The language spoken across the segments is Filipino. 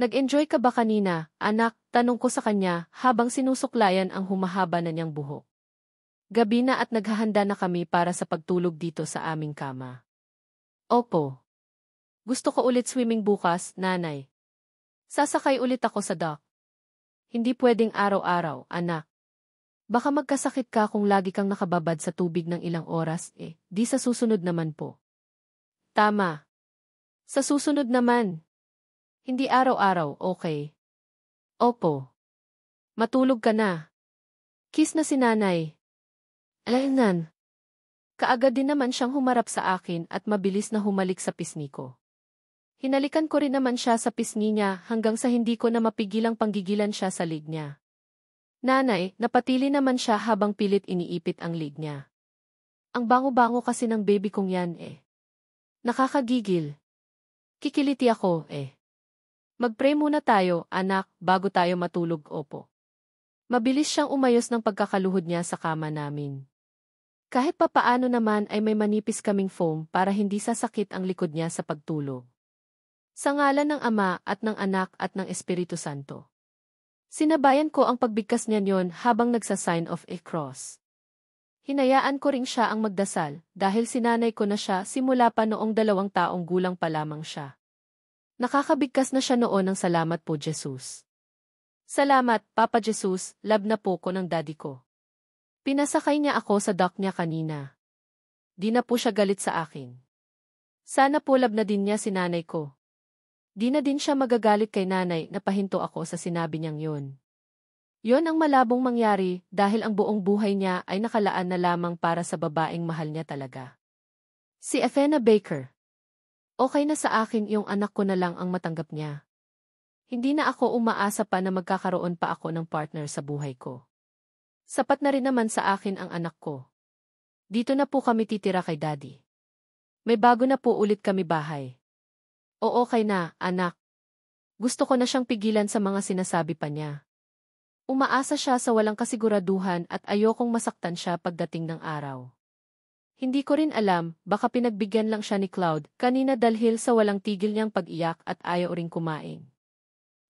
Nag-enjoy ka ba kanina, anak? Tanong ko sa kanya habang sinusuklayan ang humahaba na niyang buhok. Gabi na at naghahanda na kami para sa pagtulog dito sa aming kama. Opo. Gusto ko ulit swimming bukas, nanay. Sasakay ulit ako sa dock. Hindi pwedeng araw-araw, anak. Baka magkasakit ka kung lagi kang nakababad sa tubig ng ilang oras di sa susunod naman po. Tama. Sa susunod naman. Hindi araw-araw, okay? Opo. Matulog ka na. Kiss na si nanay. Alaynan. Kaagad din naman siyang humarap sa akin at mabilis na humalik sa pisngi ko. Hinalikan ko rin naman siya sa pisngi niya hanggang sa hindi ko na mapigilang panggigilan siya sa lig niya. Nanay, napatili naman siya habang pilit iniipit ang lig niya. Ang bango-bango kasi ng baby kong yan Nakakagigil. Kikiliti ako Mag-pray muna tayo, anak, bago tayo matulog, opo. Mabilis siyang umayos ng pagkakaluhod niya sa kama namin. Kahit papaano naman ay may manipis kaming foam para hindi sasakit ang likod niya sa pagtulog. Sa ngalan ng Ama at ng Anak at ng Espiritu Santo. Sinabayan ko ang pagbigkas niya yon habang nagsa-sign of a cross. Hinayaan ko ring siya ang magdasal dahil sinanay ko na siya simula pa noong 2 taong gulang pa lamang siya. Nakakabigkas na siya noon ng salamat po, Jesus. Salamat, Papa Jesus, love na po ko ng daddy ko. Pinasakay niya ako sa dock niya kanina. Di na po siya galit sa akin. Sana po love na din niya si nanay ko. Di na din siya magagalit kay nanay na pahinto ako sa sinabi niyang yun. Yon ang malabong mangyari dahil ang buong buhay niya ay nakalaan na lamang para sa babaeng mahal niya talaga. Si Athena Baker. Okay na sa akin yung anak ko na lang ang matanggap niya. Hindi na ako umaasa pa na magkakaroon pa ako ng partner sa buhay ko. Sapat na rin naman sa akin ang anak ko. Dito na po kami titira kay daddy. May bago na po ulit kami bahay. O okay na, anak. Gusto ko na siyang pigilan sa mga sinasabi pa niya. Umaasa siya sa walang kasiguraduhan at ayokong masaktan siya pagdating ng araw. Hindi ko rin alam, baka pinagbigyan lang siya ni Cloud kanina dahil sa walang tigil niyang pag-iyak at ayaw ring kumain.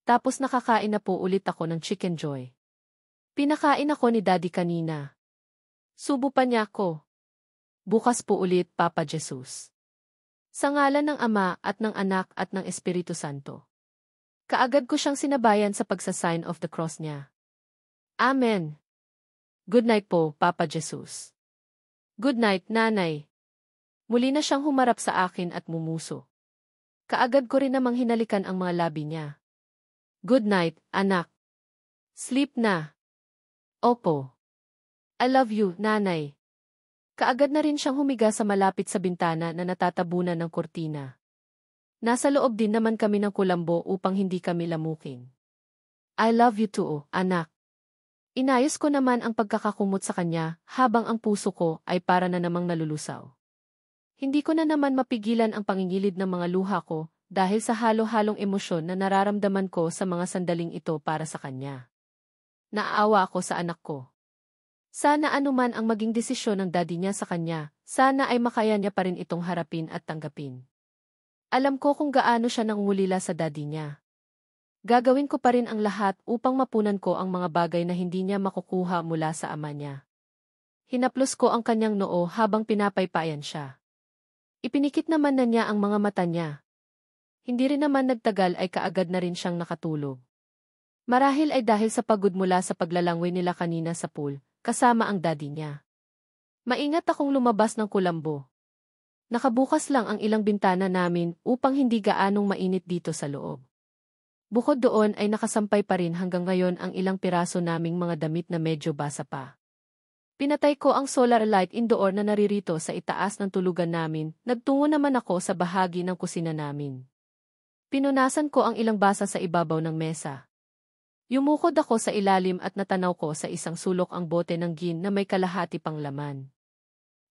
Tapos nakakain na po ulit ako ng Chicken Joy. Pinakain ako ni Daddy kanina. Subo pa niya ako. Bukas po ulit, Papa Jesus. Sa ngalan ng Ama at ng Anak at ng Espiritu Santo. Kaagad ko siyang sinabayan sa pagsa-sign of the cross niya. Amen. Good night po, Papa Jesus. Good night, Nanay. Muli na siyang humarap sa akin at mumuso. Kaagad ko rin namang hinalikan ang mga labi niya. Good night, anak. Sleep na. Opo. I love you, Nanay. Kaagad na rin siyang humiga sa malapit sa bintana na natatabunan ng kurtina. Nasa loob din naman kami ng kulambo upang hindi kami lamukin. I love you too, anak. Inayos ko naman ang pagkakakumot sa kanya habang ang puso ko ay para na namang nalulusaw. Hindi ko na naman mapigilan ang pangingilid ng mga luha ko dahil sa halo-halong emosyon na nararamdaman ko sa mga sandaling ito para sa kanya. Naaawa ako sa anak ko. Sana anuman ang maging desisyon ng daddy niya sa kanya, sana ay makaya niya pa rin itong harapin at tanggapin. Alam ko kung gaano siya nangungulila sa daddy niya. Gagawin ko pa rin ang lahat upang mapunan ko ang mga bagay na hindi niya makukuha mula sa ama niya. Hinaplos ko ang kanyang noo habang pinapaypayan siya. Ipinikit naman na niya ang mga mata niya. Hindi rin naman nagtagal ay kaagad na rin siyang nakatulog. Marahil ay dahil sa pagod mula sa paglalangway nila kanina sa pool, kasama ang daddy niya. Maingat akong lumabas ng kulambo. Nakabukas lang ang ilang bintana namin upang hindi gaanong mainit dito sa loob. Bukod doon ay nakasampay pa rin hanggang ngayon ang ilang piraso naming mga damit na medyo basa pa. Pinatay ko ang solar light indoor na naririto sa itaas ng tulugan namin, nagtungo naman ako sa bahagi ng kusina namin. Pinunasan ko ang ilang basa sa ibabaw ng mesa. Yumukod ako sa ilalim at natanaw ko sa isang sulok ang bote ng gin na may kalahati pang laman.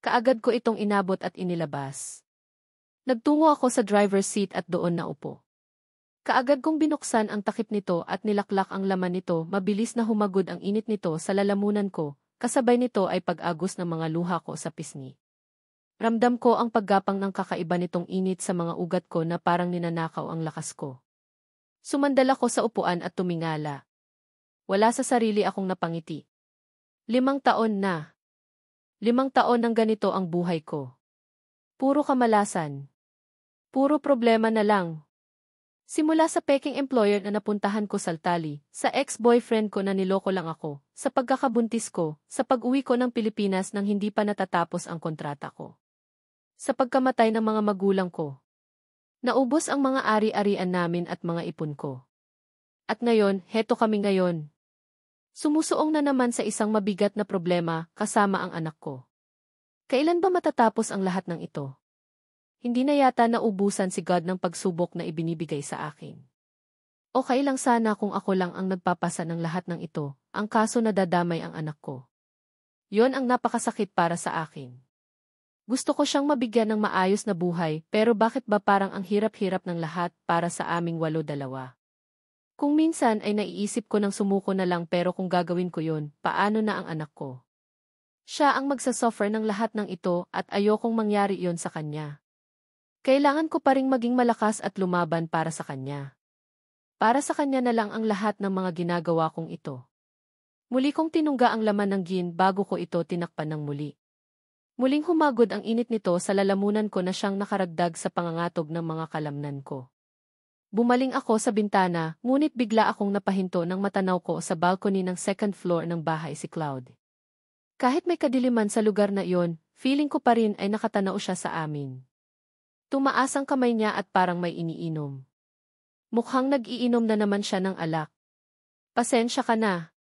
Kaagad ko itong inabot at inilabas. Nagtungo ako sa driver's seat at doon naupo. Kaagad kong binuksan ang takip nito at nilaklak ang laman nito, mabilis na humagod ang init nito sa lalamunan ko, kasabay nito ay pag-agos ng mga luha ko sa pisngi. Ramdam ko ang paggapang ng kakaiba nitong init sa mga ugat ko na parang ninanakaw ang lakas ko. Sumandal ako sa upuan at tumingala. Wala sa sarili akong napangiti. 5 taon na. 5 taon nang ganito ang buhay ko. Puro kamalasan. Puro problema na lang. Simula sa peking employer na napuntahan ko sa Altali, sa ex-boyfriend ko na niloko lang ako, sa pagkakabuntis ko, sa pag-uwi ko ng Pilipinas nang hindi pa natatapos ang kontrata ko. Sa pagkamatay ng mga magulang ko. Naubos ang mga ari-arian namin at mga ipon ko. At ngayon, heto kami ngayon. Sumusuong na naman sa isang mabigat na problema kasama ang anak ko. Kailan ba matatapos ang lahat ng ito? Hindi na yata naubusan si God ng pagsubok na ibinibigay sa akin. Okay lang sana kung ako lang ang nagpapasa ng lahat ng ito, ang kaso na dadamay ang anak ko. Yon ang napakasakit para sa akin. Gusto ko siyang mabigyan ng maayos na buhay, pero bakit ba parang ang hirap-hirap ng lahat para sa aming 8-2? Kung minsan ay naiisip ko ng sumuko na lang pero kung gagawin ko yon, paano na ang anak ko? Siya ang magsasuffer ng lahat ng ito at ayokong mangyari yon sa kanya. Kailangan ko pa ring maging malakas at lumaban para sa kanya. Para sa kanya na lang ang lahat ng mga ginagawa kong ito. Muli kong tinungga ang laman ng gin bago ko ito tinakpan ng muli. Muling humagod ang init nito sa lalamunan ko na siyang nakaragdag sa pangangatog ng mga kalamnan ko. Bumaling ako sa bintana, ngunit bigla akong napahinto nang matanaw ko sa balcony ng second floor ng bahay si Cloud. Kahit may kadiliman sa lugar na iyon, feeling ko pa rin ay nakatanaw siya sa amin. Tumaas ang kamay niya at parang may iniinom. Mukhang nag-iinom na naman siya ng alak. Pasensya ka na.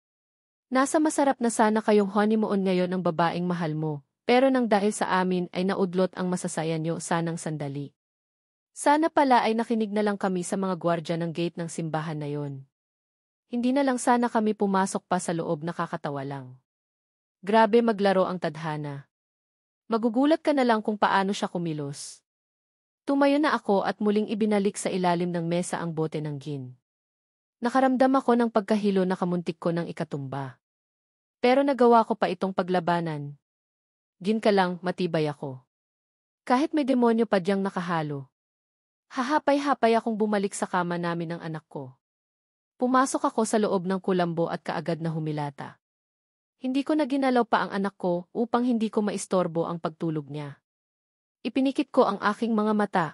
Nasa masarap na sana kayong honeymoon ngayon ng babaeng mahal mo, pero nang dahil sa amin ay naudlot ang masasaya niyo sanang sandali. Sana pala ay nakinig na lang kami sa mga gwardya ng gate ng simbahan na yon. Hindi na lang sana kami pumasok pa sa loob, nakakatawa lang. Grabe maglaro ang tadhana. Magugulat ka na lang kung paano siya kumilos. Tumayo na ako at muling ibinalik sa ilalim ng mesa ang bote ng gin. Nakaramdam ako ng pagkahilo na kamuntik ko ng ikatumba. Pero nagawa ko pa itong paglabanan. Gin ka lang, matibay ako. Kahit may demonyo pa diyang nakahalo. Hahapay-hapay akong bumalik sa kama namin ng anak ko. Pumasok ako sa loob ng kulambo at kaagad na humilata. Hindi ko na ginalaw pa ang anak ko upang hindi ko maistorbo ang pagtulog niya. Ipinikit ko ang aking mga mata.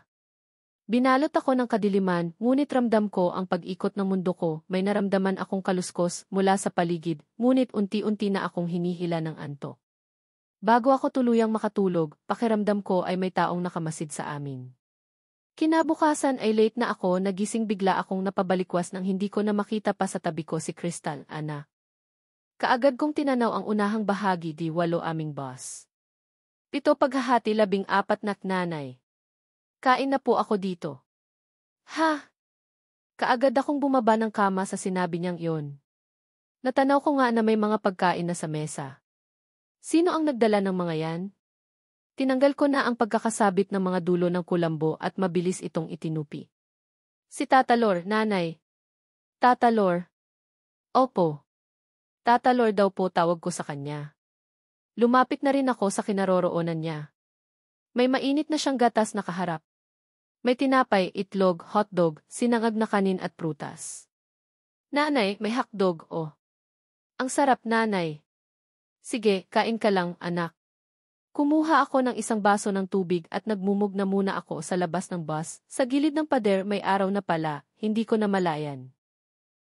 Binalot ako ng kadiliman, ngunit ramdam ko ang pag-ikot ng mundo ko, may naramdaman akong kaluskos mula sa paligid, ngunit unti-unti na akong hinihila ng antok. Bago ako tuluyang makatulog, pakiramdam ko ay may taong nakamasid sa amin. Kinabukasan ay late na ako, nagising bigla akong napabalikwas nang hindi ko na makita pa sa tabi ko si Crystal, Ana. Kaagad kong tinanaw ang unahang bahagi, di 8 aming boss. 7 paghahati 14 na nanay. Kain na po ako dito. Ha? Kaagad akong bumaba ng kama sa sinabi niyang iyon. Natanaw ko nga na may mga pagkain na sa mesa. Sino ang nagdala ng mga yan? Tinanggal ko na ang pagkakasabit ng mga dulo ng kulambo at mabilis itong itinupi. Si Tata Lor, nanay. Tata Lor. Opo. Tata Lor daw po tawag ko sa kanya. Lumapit na rin ako sa kinaroroonan niya. May mainit na siyang gatas na kaharap. May tinapay, itlog, hotdog, sinangag na kanin at prutas. Nanay, may hotdog, oh. Ang sarap, nanay. Sige, kain ka lang, anak. Kumuha ako ng isang baso ng tubig at nagmumug na muna ako sa labas ng bus. Sa gilid ng pader may araw na pala, hindi ko namalayan.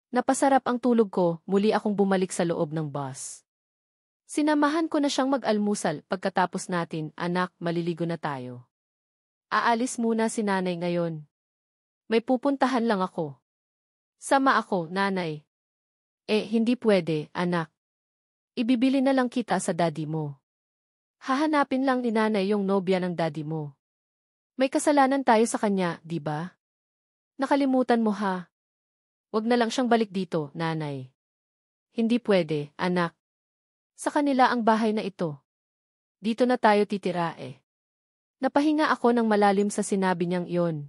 Napasarap ang tulog ko, muli akong bumalik sa loob ng bus. Sinamahan ko na siyang mag-almusal. Pagkatapos natin, anak, maliligo na tayo. Aalis muna si nanay ngayon. May pupuntahan lang ako. Sama ako, nanay. Hindi pwede, anak. Ibibili na lang kita sa daddy mo. Hahanapin lang ni nanay yung nobya ng daddy mo. May kasalanan tayo sa kanya, di ba? Nakalimutan mo ha. Wag na lang siyang balik dito, nanay. Hindi pwede, anak. Sa kanila ang bahay na ito. Dito na tayo titira eh. Napahinga ako ng malalim sa sinabi niyang iyon.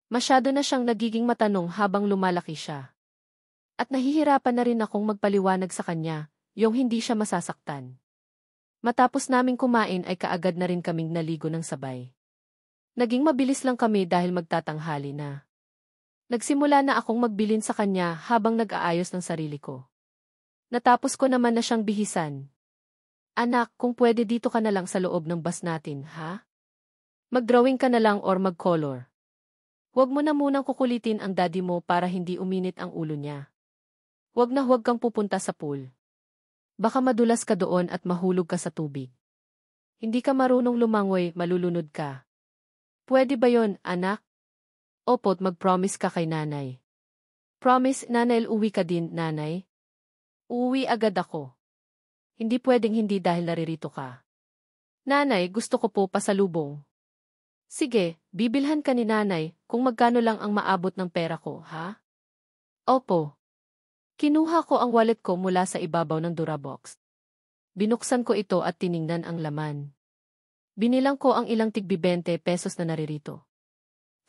Masyado na siyang nagiging matanong habang lumalaki siya. At nahihirapan na rin akong magpaliwanag sa kanya, yung hindi siya masasaktan. Matapos naming kumain ay kaagad na rin kaming naligo ng sabay. Naging mabilis lang kami dahil magtatanghali na. Nagsimula na akong magbilin sa kanya habang nag-aayos ng sarili ko. Natapos ko naman na siyang bihisan. Anak, kung pwede dito ka na lang sa loob ng bus natin, ha? Mag-drawing ka na lang or mag-color. Huwag mo na munang kukulitin ang daddy mo para hindi uminit ang ulo niya. Huwag kang pupunta sa pool. Baka madulas ka doon at mahulog ka sa tubig. Hindi ka marunong lumangoy, malulunod ka. Pwede ba yon, anak? Opo't mag-promise ka kay nanay. Promise, nanay, uwi ka din, nanay? Uuwi agad ako. Hindi pwedeng hindi dahil naririto ka. Nanay, gusto ko po pasalubong. Sige, bibilhan ka ni nanay kung magkano lang ang maabot ng pera ko, ha? Opo. Kinuha ko ang wallet ko mula sa ibabaw ng Durabox. Binuksan ko ito at tiningnan ang laman. Binilang ko ang ilang tig-20 pesos na naririto.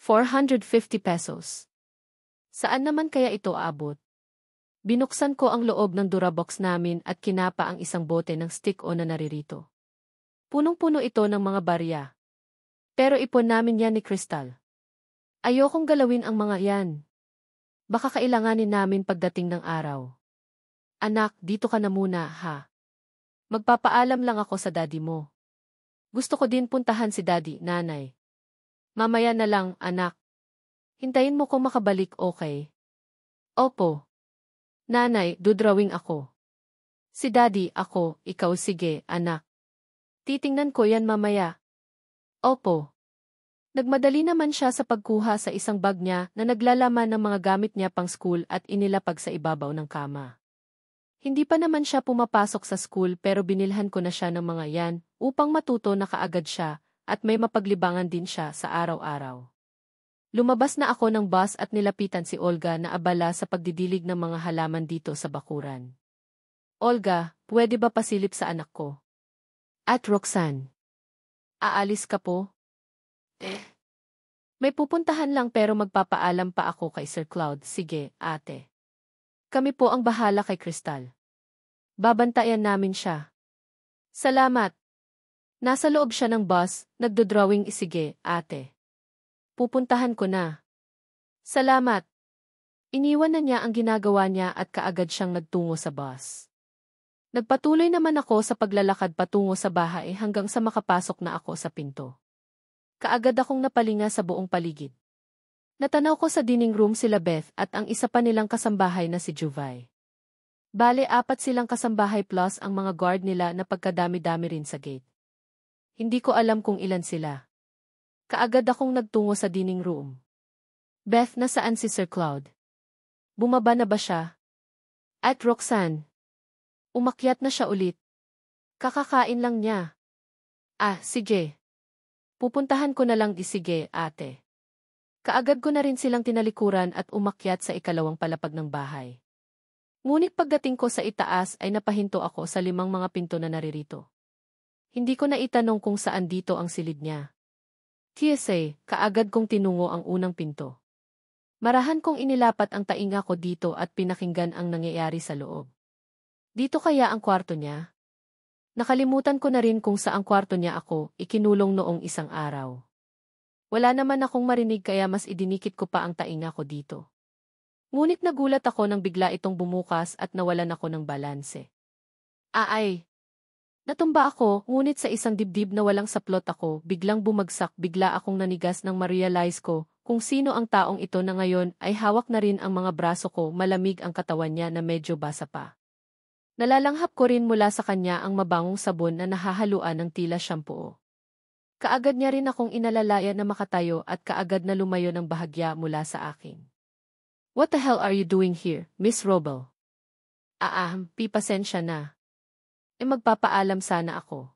450 pesos. Saan naman kaya ito aabot? Binuksan ko ang loob ng Durabox namin at kinapa ang isang bote ng stick-on na naririto. Punong-puno ito ng mga barya. Pero ipon namin yan ni Crystal. Ayokong galawin ang mga yan. Baka kailanganin namin pagdating ng araw. Anak, dito ka na muna, ha? Magpapaalam lang ako sa daddy mo. Gusto ko din puntahan si daddy, nanay. Mamaya na lang, anak. Hintayin mo ko makabalik, okay? Opo. Nanay, dudrawing ako. Si daddy, ako, ikaw, sige, anak. Titingnan ko yan mamaya. Opo. Nagmadali naman siya sa pagkuha sa isang bag niya na naglalaman ng mga gamit niya pang school at inilapag sa ibabaw ng kama. Hindi pa naman siya pumapasok sa school pero binilhan ko na siya ng mga yan upang matuto na kaagad siya at may mapaglibangan din siya sa araw-araw. Lumabas na ako ng bus at nilapitan si Olga na abala sa pagdidilig ng mga halaman dito sa bakuran. Olga, pwede ba pasilip sa anak ko? At Roxanne. Aalis ka po? May pupuntahan lang pero magpapaalam pa ako kay Sir Cloud. Sige, ate. Kami po ang bahala kay Crystal. Babantayan namin siya. Salamat. Nasa loob siya ng bus, nagdodrawing. Sige, ate. Pupuntahan ko na. Salamat. Iniwan na niya ang ginagawa niya at kaagad siyang nagtungo sa bus. Nagpatuloy naman ako sa paglalakad patungo sa bahay hanggang sa makapasok na ako sa pinto. Kaagad akong napalinga sa buong paligid. Natanaw ko sa dining room sila Beth at ang isa pa nilang kasambahay na si Juvay. Bale 4 silang kasambahay plus ang mga guard nila na pagkadami-dami rin sa gate. Hindi ko alam kung ilan sila. Kaagad akong nagtungo sa dining room. Beth, nasaan si Sir Cloud? Bumaba na ba siya? At Roxanne? Umakyat na siya ulit. Kakakain lang niya. Sige. Pupuntahan ko na lang. Sige, ate. Kaagad ko na rin silang tinalikuran at umakyat sa ikalawang palapag ng bahay. Ngunit pagdating ko sa itaas ay napahinto ako sa 5 mga pinto na naririto. Hindi ko na itanong kung saan dito ang silid niya. TSA, kaagad kong tinungo ang unang pinto. Marahan kong inilapat ang tainga ko dito at pinakinggan ang nangyayari sa loob. Dito kaya ang kwarto niya? Nakalimutan ko na rin kung saang kwarto niya ako ikinulong noong isang araw. Wala naman akong marinig kaya mas idinikit ko pa ang tainga ko dito. Ngunit nagulat ako nang bigla itong bumukas at nawalan ako ng balanse. Natumba ako, ngunit sa isang dibdib na walang saplot ako, biglang bumagsak, bigla akong nanigas nang ma-realize ko kung sino ang taong ito na ngayon ay hawak na rin ang mga braso ko, malamig ang katawan niya na medyo basa pa. Nalalanghap ko rin mula sa kanya ang mabangong sabon na nahahaluan ng tila shampoo. Kaagad niya rin akong inalalaya na makatayo at kaagad na lumayo ng bahagya mula sa akin. What the hell are you doing here, Miss Robel? Pasensya na. Magpapaalam sana ako.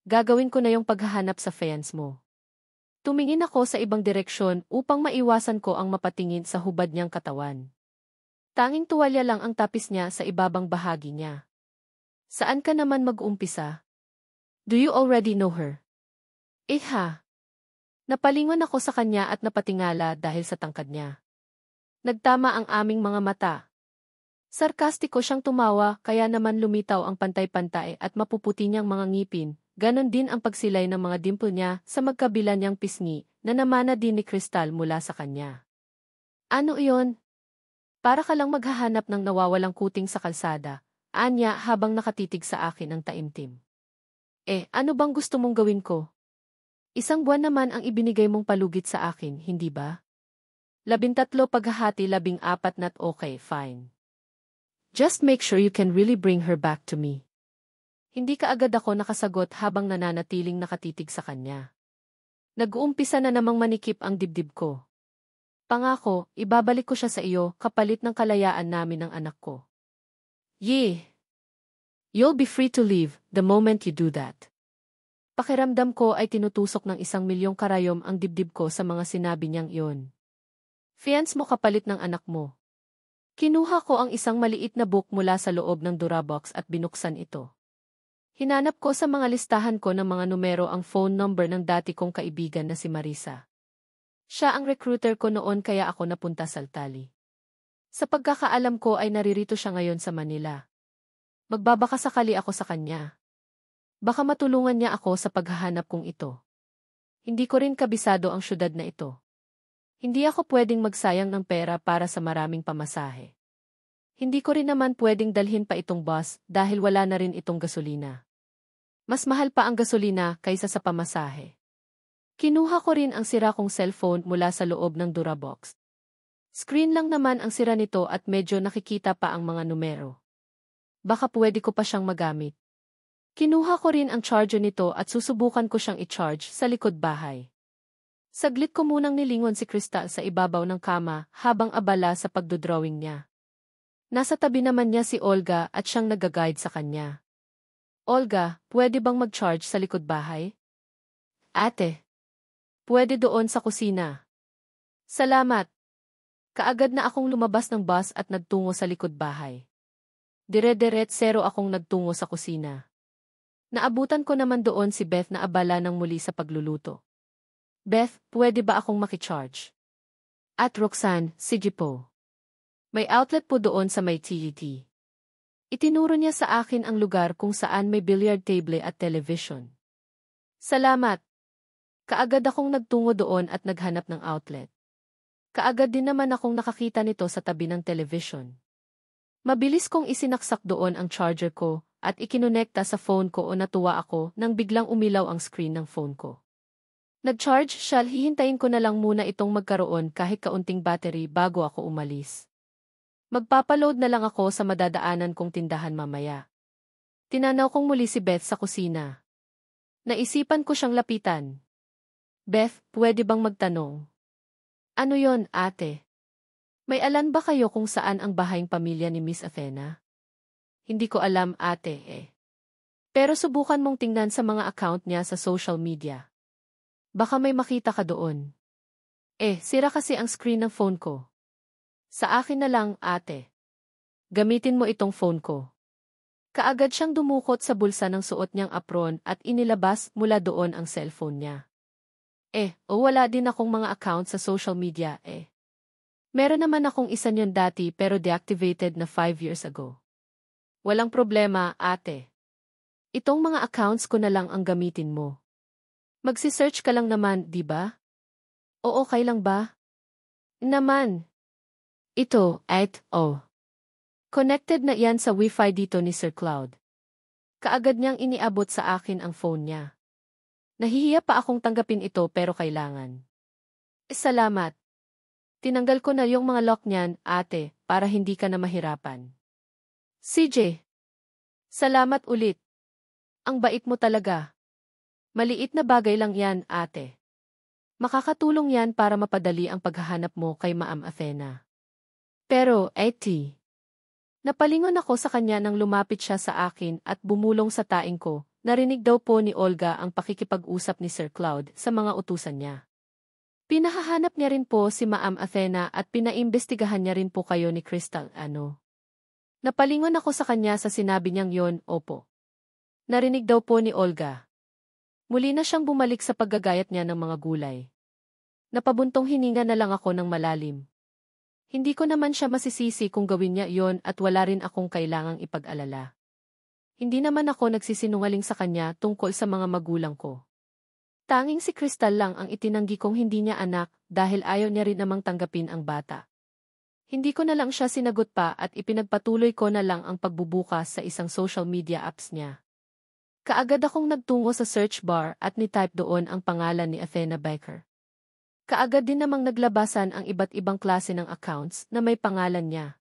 Gagawin ko na yung paghahanap sa fiance mo. Tumingin ako sa ibang direksyon upang maiwasan ko ang mapatingin sa hubad niyang katawan. Tanging tuwalya lang ang tapis niya sa ibabang bahagi niya. Saan ka naman mag-umpisa? Do you already know her? Napalingon ako sa kanya at napatingala dahil sa tangkad niya. Nagtama ang aming mga mata. Sarkastiko siyang tumawa kaya naman lumitaw ang pantay-pantay at mapuputi niyang mga ngipin, ganon din ang pagsilay ng mga dimple niya sa magkabila niyang pisngi na namana din ni Crystal mula sa kanya. Ano iyon? Para ka lang maghahanap ng nawawalang kuting sa kalsada, anya habang nakatitig sa akin ang taimtim. Ano bang gusto mong gawin ko? Isang buwan naman ang ibinigay mong palugit sa akin, hindi ba? 13 paghahati 14 not okay, fine. Just make sure you can really bring her back to me. Hindi ka agad ako nakasagot habang nananatiling nakatitig sa kanya. Nag-uumpisa na namang manikip ang dibdib ko. Pangako, ibabalik ko siya sa iyo kapalit ng kalayaan namin ng anak ko. Yeh! You'll be free to leave the moment you do that. Pakiramdam ko ay tinutusok ng 1,000,000 karayom ang dibdib ko sa mga sinabi niyang iyon. Fiance mo kapalit ng anak mo. Kinuha ko ang isang maliit na book mula sa loob ng Durabox at binuksan ito. Hinanap ko sa mga listahan ko ng mga numero ang phone number ng dati kong kaibigan na si Marisa. Siya ang recruiter ko noon kaya ako napunta sa Altali. Sa pagkakaalam ko ay naririto siya ngayon sa Manila. Magbabakasakali ako sa kanya. Baka matulungan niya ako sa paghahanap kong ito. Hindi ko rin kabisado ang syudad na ito. Hindi ako pwedeng magsayang ng pera para sa maraming pamasahe. Hindi ko rin naman pwedeng dalhin pa itong bus dahil wala na rin itong gasolina. Mas mahal pa ang gasolina kaysa sa pamasahe. Kinuha ko rin ang sira kong cellphone mula sa loob ng Durabox. Screen lang naman ang sira nito at medyo nakikita pa ang mga numero. Baka pwede ko pa siyang magamit. Kinuha ko rin ang charger nito at susubukan ko siyang i-charge sa likod bahay. Saglit ko munang nilingon si Crystal sa ibabaw ng kama habang abala sa pagdodrawing niya. Nasa tabi naman niya si Olga at siyang nag-guide sa kanya. Olga, pwede bang mag-charge sa likod bahay? Ate. Pwede doon sa kusina. Salamat. Kaagad na akong lumabas ng bus at nagtungo sa likod bahay. Dire-diretsero akong nagtungo sa kusina. Naabutan ko naman doon si Beth na abala ng muli sa pagluluto. Beth, pwede ba akong makicharge? At Roxanne, sige po. May outlet po doon sa may TET. Itinuro niya sa akin ang lugar kung saan may billiard table at television. Salamat. Kaagad akong nagtungo doon at naghanap ng outlet. Kaagad din naman akong nakakita nito sa tabi ng television. Mabilis kong isinaksak doon ang charger ko at ikinonekta sa phone ko o natuwa ako nang biglang umilaw ang screen ng phone ko. Nag-charge siya, hihintayin ko na lang muna itong magkaroon kahit kaunting battery bago ako umalis. Magpapaload na lang ako sa madadaanan kong tindahan mamaya. Tinanaw kong muli si Beth sa kusina. Naisipan ko siyang lapitan. Beth, pwede bang magtanong? Ano yon, ate? May alam ba kayo kung saan ang bahayang pamilya ni Miss Athena? Hindi ko alam, ate. Pero subukan mong tingnan sa mga account niya sa social media. Baka may makita ka doon. Sira kasi ang screen ng phone ko. Sa akin na lang, ate. Gamitin mo itong phone ko. Kaagad siyang dumukot sa bulsa ng suot niyang apron at inilabas mula doon ang cellphone niya. Wala din akong mga account sa social media, Meron naman akong isa niyon dati pero deactivated na 5 years ago. Walang problema, ate. Itong mga accounts ko na lang ang gamitin mo. Magsi-search ka lang naman, di ba? O okay lang ba? Naman. Ito, Connected na yan sa Wi-Fi dito ni Sir Cloud. Kaagad niyang iniabot sa akin ang phone niya. Nahihiya pa akong tanggapin ito pero kailangan. Salamat. Tinanggal ko na yung mga lock niyan, ate, para hindi ka na mahirapan. CJ. Salamat ulit. Ang bait mo talaga. Maliit na bagay lang yan, ate. Makakatulong yan para mapadali ang paghahanap mo kay Ma'am Athena. Pero, napalingon ako sa kanya nang lumapit siya sa akin at bumulong sa taing ko. Narinig daw po ni Olga ang pakikipag-usap ni Sir Cloud sa mga utusan niya. Pinahahanap niya rin po si Ma'am Athena at pinaimbestigahan niya rin po kayo ni Crystal, Napalingon ako sa kanya sa sinabi niyang yon, opo. Narinig daw po ni Olga. Muli na siyang bumalik sa paggagayat niya ng mga gulay. Napabuntong hininga na lang ako ng malalim. Hindi ko naman siya masisisi kung gawin niya yon at wala rin akong kailangang ipag-alala. Hindi naman ako nagsisinungaling sa kanya tungkol sa mga magulang ko. Tanging si Crystal lang ang itinanggi kong hindi niya anak dahil ayaw niya rin namang tanggapin ang bata. Hindi ko na lang siya sinagot pa at ipinagpatuloy ko na lang ang pagbubukas sa isang social media apps niya. Kaagad akong nagtungo sa search bar at ni-type doon ang pangalan ni Athena Baker. Kaagad din namang naglabasan ang iba't ibang klase ng accounts na may pangalan niya.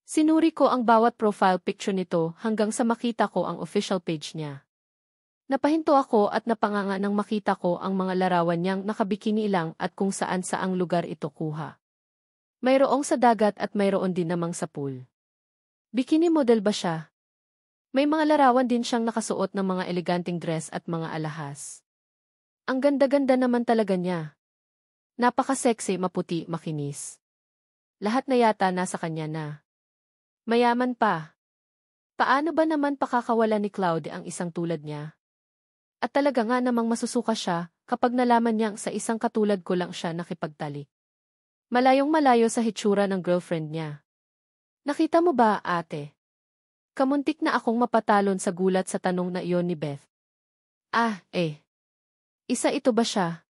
Sinuri ko ang bawat profile picture nito hanggang sa makita ko ang official page niya. Napahinto ako at napanganga nang makita ko ang mga larawan niyang nakabikini lang at kung saan saang lugar ito kuha. Mayroong sa dagat at mayroon din namang sa pool. Bikini model ba siya? May mga larawan din siyang nakasuot ng mga eleganteng dress at mga alahas. Ang ganda-ganda naman talaga niya. Napaka-sexy, maputi, makinis. Lahat na yata nasa kanya na. Mayaman pa. Paano ba naman pakakawala ni Cloud ang isang tulad niya? At talaga nga namang masusuka siya kapag nalaman niyang sa isang katulad ko lang siya nakipagtalik. Malayong malayo sa hitsura ng girlfriend niya. Nakita mo ba, ate? Kamuntik na akong mapatalon sa gulat sa tanong na iyon ni Beth. Isa ito ba siya?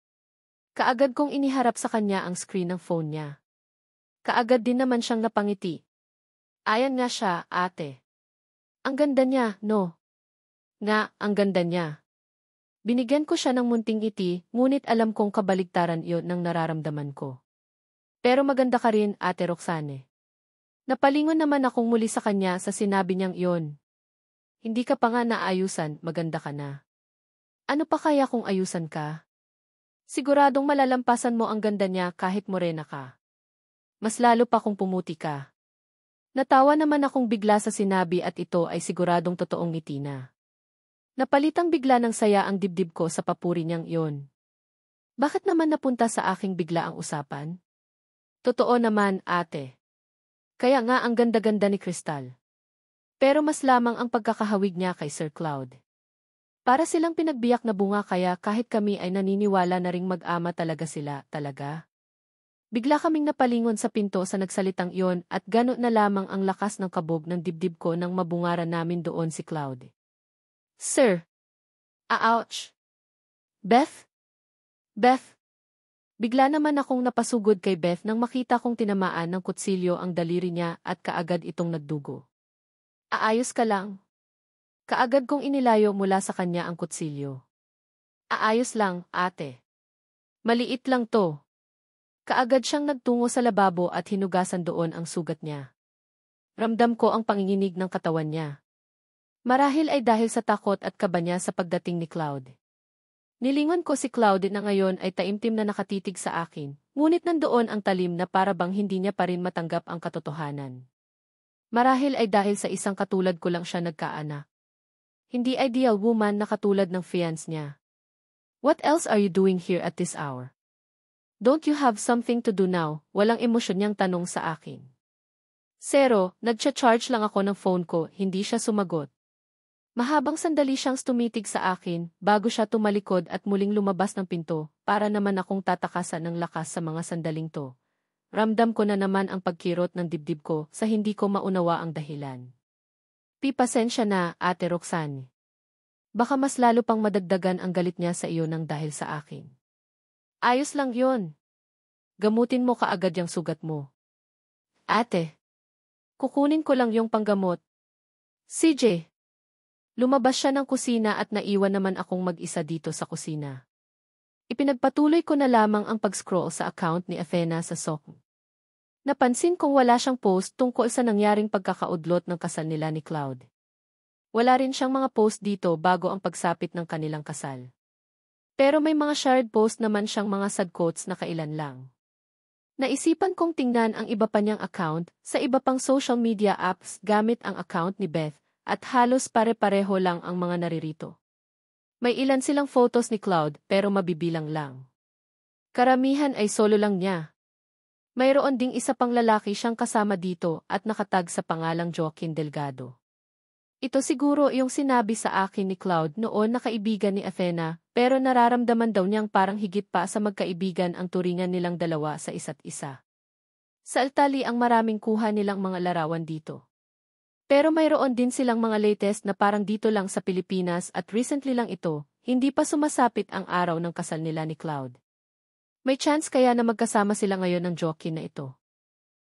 Kaagad kong iniharap sa kanya ang screen ng phone niya. Kaagad din naman siyang napangiti. Ayan nga siya, ate. Ang ganda niya, no? Nga, ang ganda niya. Binigyan ko siya ng munting ngiti, ngunit alam kong kabaligtaran iyon ng nararamdaman ko. Pero maganda ka rin, ate Roxane. Napalingon naman akong muli sa kanya sa sinabi niyang iyon. Hindi ka pa nga naayusan, maganda ka na. Ano pa kaya kung ayusan ka? Siguradong malalampasan mo ang ganda niya kahit morena ka. Mas lalo pa kung pumuti ka. Natawa naman akong bigla sa sinabi at ito ay siguradong totoong ngiti na. Napalitang bigla ng saya ang dibdib ko sa papuri niyang iyon. Bakit naman napunta sa aking bigla ang usapan? Totoo naman, ate. Kaya nga ang ganda-ganda ni Crystal. Pero mas lamang ang pagkakahawig niya kay Sir Cloud. Para silang pinagbiyak na bunga kaya kahit kami ay naniniwala na ring mag-ama talaga sila, talaga. Bigla kaming napalingon sa pinto sa nagsalitang iyon at gano'n na lamang ang lakas ng kabog ng dibdib ko nang mabungaran namin doon si Cloud. Sir! Ouch! Beth? Beth! Bigla naman akong napasugod kay Beth nang makita kong tinamaan ng kutsilyo ang daliri niya at kaagad itong nagdugo. Aayos ka lang? Kaagad kong inilayo mula sa kanya ang kutsilyo. Aayos lang, ate. Maliit lang to. Kaagad siyang nagtungo sa lababo at hinugasan doon ang sugat niya. Ramdam ko ang panginginig ng katawan niya. Marahil ay dahil sa takot at kaba niya sa pagdating ni Cloud. Nilingon ko si Cloud na ngayon ay taimtim na nakatitig sa akin, ngunit nandoon ang talim na para bang hindi niya pa rin matanggap ang katotohanan. Marahil ay dahil sa isang katulad ko lang siya nagkaanak. Hindi ideal woman na katulad ng fiancé niya. What else are you doing here at this hour? Don't you have something to do now? Walang emosyon niyang tanong sa akin. Zero, nagcha-charge lang ako ng phone ko, hindi siya sumagot. Mahabang sandali siyang tumitig sa akin, bago siya tumalikod at muling lumabas ng pinto, para naman akong tatakasan ng lakas sa mga sandaling to. Ramdam ko na naman ang pagkirot ng dibdib ko sa hindi ko maunawa ang dahilan. Pasensya na, ate Roxane. Baka mas lalo pang madagdagan ang galit niya sa iyo nang dahil sa akin. Ayos lang yon. Gamutin mo kaagad yung sugat mo. Ate, kukunin ko lang yung panggamot. CJ. Lumabas siya ng kusina at naiwan naman akong mag-isa dito sa kusina. Ipinagpatuloy ko na lamang ang pag-scroll sa account ni Athena sa Sok. Napansin kong wala siyang post tungkol sa nangyaring pagkakaudlot ng kasal nila ni Cloud. Wala rin siyang mga post dito bago ang pagsapit ng kanilang kasal. Pero may mga shared post naman siyang mga sad quotes na kailan lang. Naisipan kong tingnan ang iba pa niyang account sa iba pang social media apps gamit ang account ni Beth at halos pare-pareho lang ang mga naririto. May ilan silang photos ni Cloud pero mabibilang lang. Karamihan ay solo lang niya. Mayroon ding isa pang lalaki siyang kasama dito at nakatag sa pangalang Joaquin Delgado. Ito siguro yung sinabi sa akin ni Cloud noon na kaibigan ni Athena, pero nararamdaman daw niyang parang higit pa sa magkaibigan ang turingan nilang dalawa sa isa't isa. Sa altali ang maraming kuha nilang mga larawan dito. Pero mayroon din silang mga latest na parang dito lang sa Pilipinas at recently lang ito, hindi pa sumasapit ang araw ng kasal nila ni Cloud. May chance kaya na magkasama sila ngayon ng Joaquin na ito.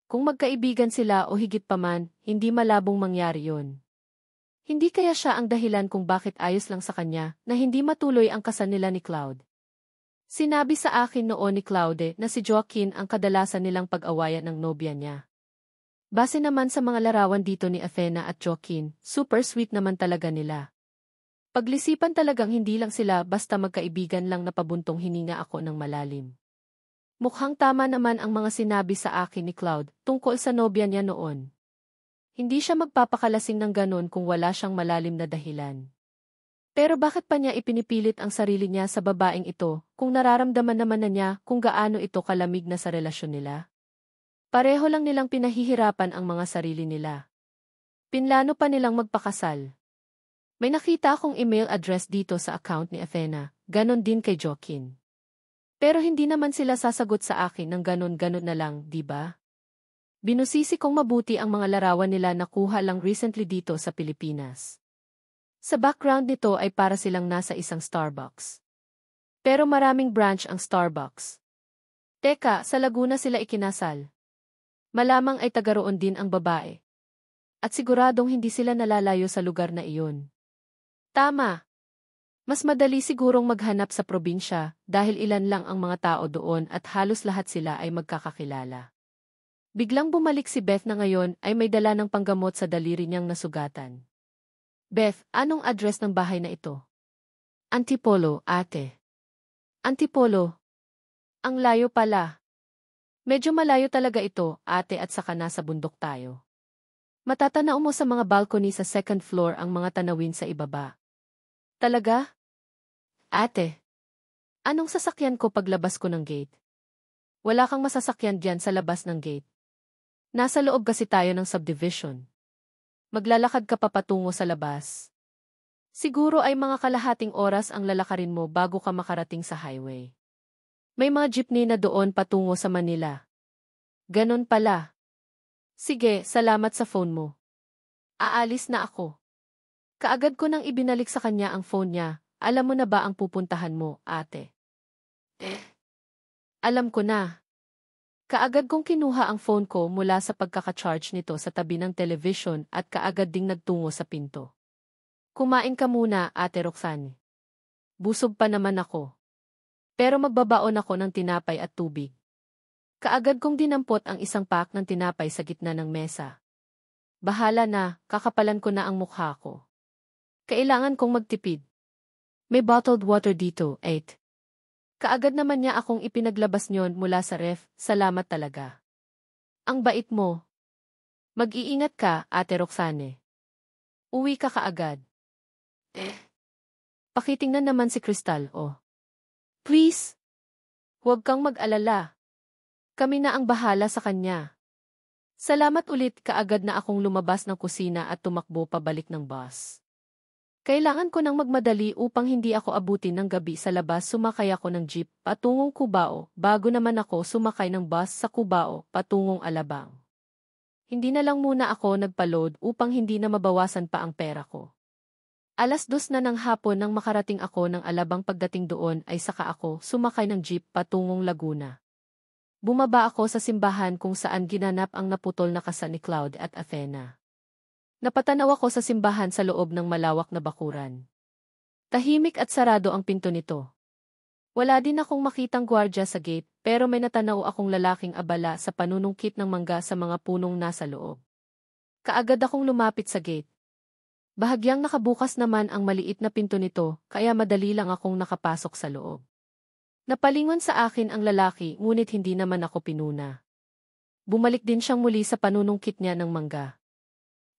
Kung magkaibigan sila o higit pa man, hindi malabong mangyari yun. Hindi kaya siya ang dahilan kung bakit ayos lang sa kanya na hindi matuloy ang kasal nila ni Cloud. Sinabi sa akin noon ni Claude na si Joaquin ang kadalasan nilang pag-awayan ng nobya niya. Base naman sa mga larawan dito ni Athena at Joaquin, super sweet naman talaga nila. Paglisipan talagang hindi lang sila basta magkaibigan lang na pabuntong hininga ako ng malalim. Mukhang tama naman ang mga sinabi sa akin ni Cloud tungkol sa nobya niya noon. Hindi siya magpapakalasing ng ganon kung wala siyang malalim na dahilan. Pero bakit pa niya ipinipilit ang sarili niya sa babaeng ito kung nararamdaman naman na niya kung gaano ito kalamig na sa relasyon nila? Pareho lang nilang pinahihirapan ang mga sarili nila. Pinlano pa nilang magpakasal. May nakita akong email address dito sa account ni Athena, ganon din kay Joaquin. Pero hindi naman sila sasagot sa akin ng ganon-ganon na lang, di ba? Binusisi kong mabuti ang mga larawan nila na kuha lang recently dito sa Pilipinas. Sa background nito ay para silang nasa isang Starbucks. Pero maraming branch ang Starbucks. Teka, sa Laguna sila ikinasal. Malamang ay taga roon din ang babae. At siguradong hindi sila nalalayo sa lugar na iyon. Tama. Mas madali sigurong maghanap sa probinsya dahil ilan lang ang mga tao doon at halos lahat sila ay magkakakilala. Biglang bumalik si Beth na ngayon ay may dala ng panggamot sa daliri niyang nasugatan. Beth, anong address ng bahay na ito? Antipolo, ate. Antipolo. Ang layo pala. Medyo malayo talaga ito, ate, at saka nasa bundok tayo. Matatanaw mo sa mga balcony sa second floor ang mga tanawin sa ibaba. Talaga? Ate, anong sasakyan ko paglabas ko ng gate? Wala kang masasakyan diyan sa labas ng gate. Nasa loob kasi tayo ng subdivision. Maglalakad ka pa patungo sa labas. Siguro ay mga kalahating oras ang lalakarin mo bago ka makarating sa highway. May mga jeepney na doon patungo sa Manila. Ganon pala. Sige, salamat sa phone mo. Aalis na ako. Kaagad ko nang ibinalik sa kanya ang phone niya. Alam mo na ba ang pupuntahan mo, ate? Alam ko na. Kaagad kong kinuha ang phone ko mula sa pagkaka-charge nito sa tabi ng television at kaagad ding nagtungo sa pinto. Kumain ka muna, ate Roxanne. Busog pa naman ako. Pero magbabaon ako ng tinapay at tubig. Kaagad kong dinampot ang isang pack ng tinapay sa gitna ng mesa. Bahala na, kakapalan ko na ang mukha ko. Kailangan kong magtipid. May bottled water dito, 8. Kaagad naman niya akong ipinaglabas niyon mula sa ref, salamat talaga. Ang bait mo. Mag-iingat ka, ate Roxanne. Uwi ka kaagad. Pakitingnan naman si Crystal, oh. Please. Huwag kang mag-alala. Kami na ang bahala sa kanya. Salamat ulit, kaagad na akong lumabas ng kusina at tumakbo pabalik ng bus. Kailangan ko nang magmadali upang hindi ako abutin ng gabi sa labas. Sumakay ako ng jeep patungong Cubao bago naman ako sumakay ng bus sa Cubao patungong Alabang. Hindi na lang muna ako nagpa-load upang hindi na mabawasan pa ang pera ko. 2:00 na ng hapon nang makarating ako ng Alabang. Pagdating doon ay saka ako sumakay ng jeep patungong Laguna. Bumaba ako sa simbahan kung saan ginanap ang naputol na kasal ni Cloud at Athena. Napatanaw ako sa simbahan sa loob ng malawak na bakuran. Tahimik at sarado ang pinto nito. Wala din akong makitang gwardya sa gate, pero may natanaw akong lalaking abala sa panunungkit ng mangga sa mga punong nasa loob. Kaagad akong lumapit sa gate. Bahagyang nakabukas naman ang maliit na pinto nito, kaya madali lang akong nakapasok sa loob. Napalingon sa akin ang lalaki, ngunit hindi naman ako pinuna. Bumalik din siyang muli sa panunungkit niya ng mangga.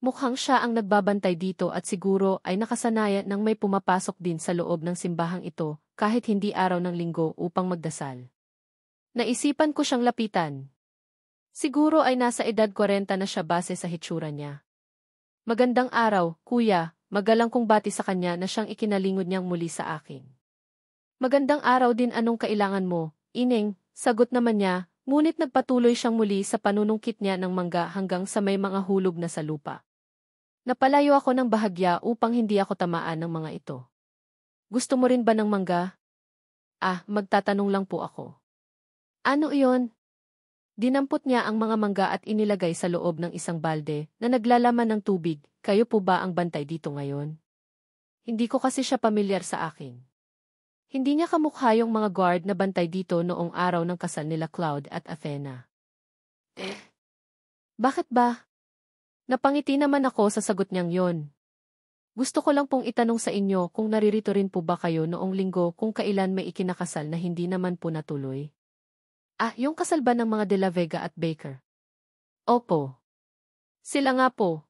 Mukhang siya ang nagbabantay dito at siguro ay nakasanayan nang may pumapasok din sa loob ng simbahang ito kahit hindi araw ng linggo upang magdasal. Naisipan ko siyang lapitan. Siguro ay nasa edad 40 na siya base sa hitsura niya. Magandang araw, kuya, magalang kong bati sa kanya na siyang ikinalingod niyang muli sa akin. Magandang araw din, anong kailangan mo, ineng, sagot naman niya, ngunit nagpatuloy siyang muli sa panunungkit niya ng mangga hanggang sa may mga hulog na sa lupa. Napalayo ako ng bahagya upang hindi ako tamaan ng mga ito. Gusto mo rin ba ng mangga? Magtatanong lang po ako. Ano iyon? Dinampot niya ang mga mangga at inilagay sa loob ng isang balde na naglalaman ng tubig. Kayo po ba ang bantay dito ngayon? Hindi ko kasi siya pamilyar sa akin. Hindi niya kamukha yung mga guard na bantay dito noong araw ng kasal nila Cloud at Athena. Bakit ba? Napangiti naman ako sa sagot niyang yon. Gusto ko lang pong itanong sa inyo kung naririto rin po ba kayo noong linggo kung kailan may ikinakasal na hindi naman po natuloy. Yung kasal ba ng mga De La Vega at Baker? Opo. Sila nga po.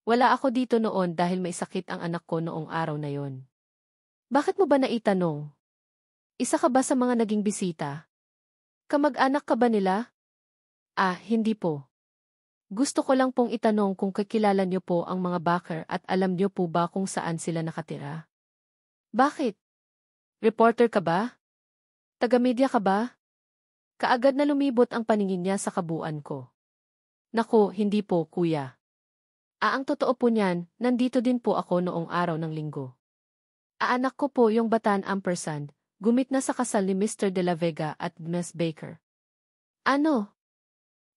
Wala ako dito noon dahil may sakit ang anak ko noong araw na yon. Bakit mo ba naitanong? Isa ka ba sa mga naging bisita? Kamag-anak ka ba nila? Hindi po. Gusto ko lang pong itanong kung kakilala niyo po ang mga Baker at alam niyo po ba kung saan sila nakatira? Bakit? Reporter ka ba? Taga-media ka ba? Kaagad na lumibot ang paningin niya sa kabuuan ko. Naku, hindi po, kuya. Ang totoo po niyan, nandito din po ako noong araw ng linggo. Anak ko po yung Bataan Ampersand, gumit na sa kasal ni Mr. De La Vega at Ms. Baker. Ano?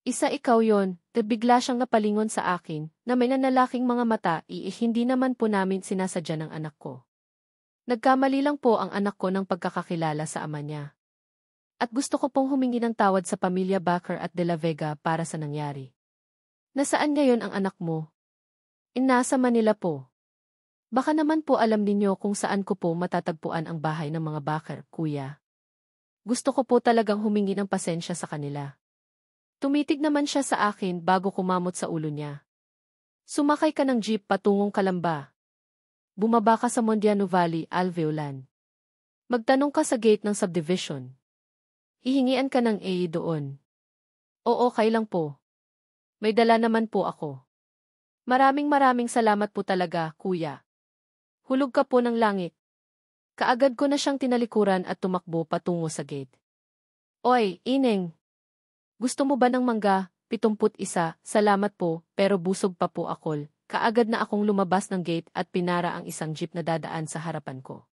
Isa ikaw yon, bigla siyang napalingon sa akin, na may nanalaking mga mata, hindi naman po namin sinasadya ng anak ko. Nagkamali lang po ang anak ko ng pagkakakilala sa ama niya. At gusto ko pong humingi ng tawad sa pamilya Baker at De La Vega para sa nangyari. Nasaan ngayon ang anak mo? Nasa Manila po. Baka naman po alam ninyo kung saan ko po matatagpuan ang bahay ng mga Baker, kuya. Gusto ko po talagang humingi ng pasensya sa kanila. Tumitig naman siya sa akin bago kumamot sa ulo niya. Sumakay ka ng jeep patungong Calamba. Bumaba ka sa Mondiano Valley, Alveolan. Magtanong ka sa gate ng subdivision. Hihingian ka ng doon. Oo, okay lang po. May dala naman po ako. Maraming salamat po talaga, kuya. Hulog ka po ng langit. Kaagad ko na siyang tinalikuran at tumakbo patungo sa gate. Oy, Ineng! Gusto mo ba ng mangga? 71, salamat po, pero busog pa po ako. Kaagad na akong lumabas ng gate at pinara ang isang jeep na dadaan sa harapan ko.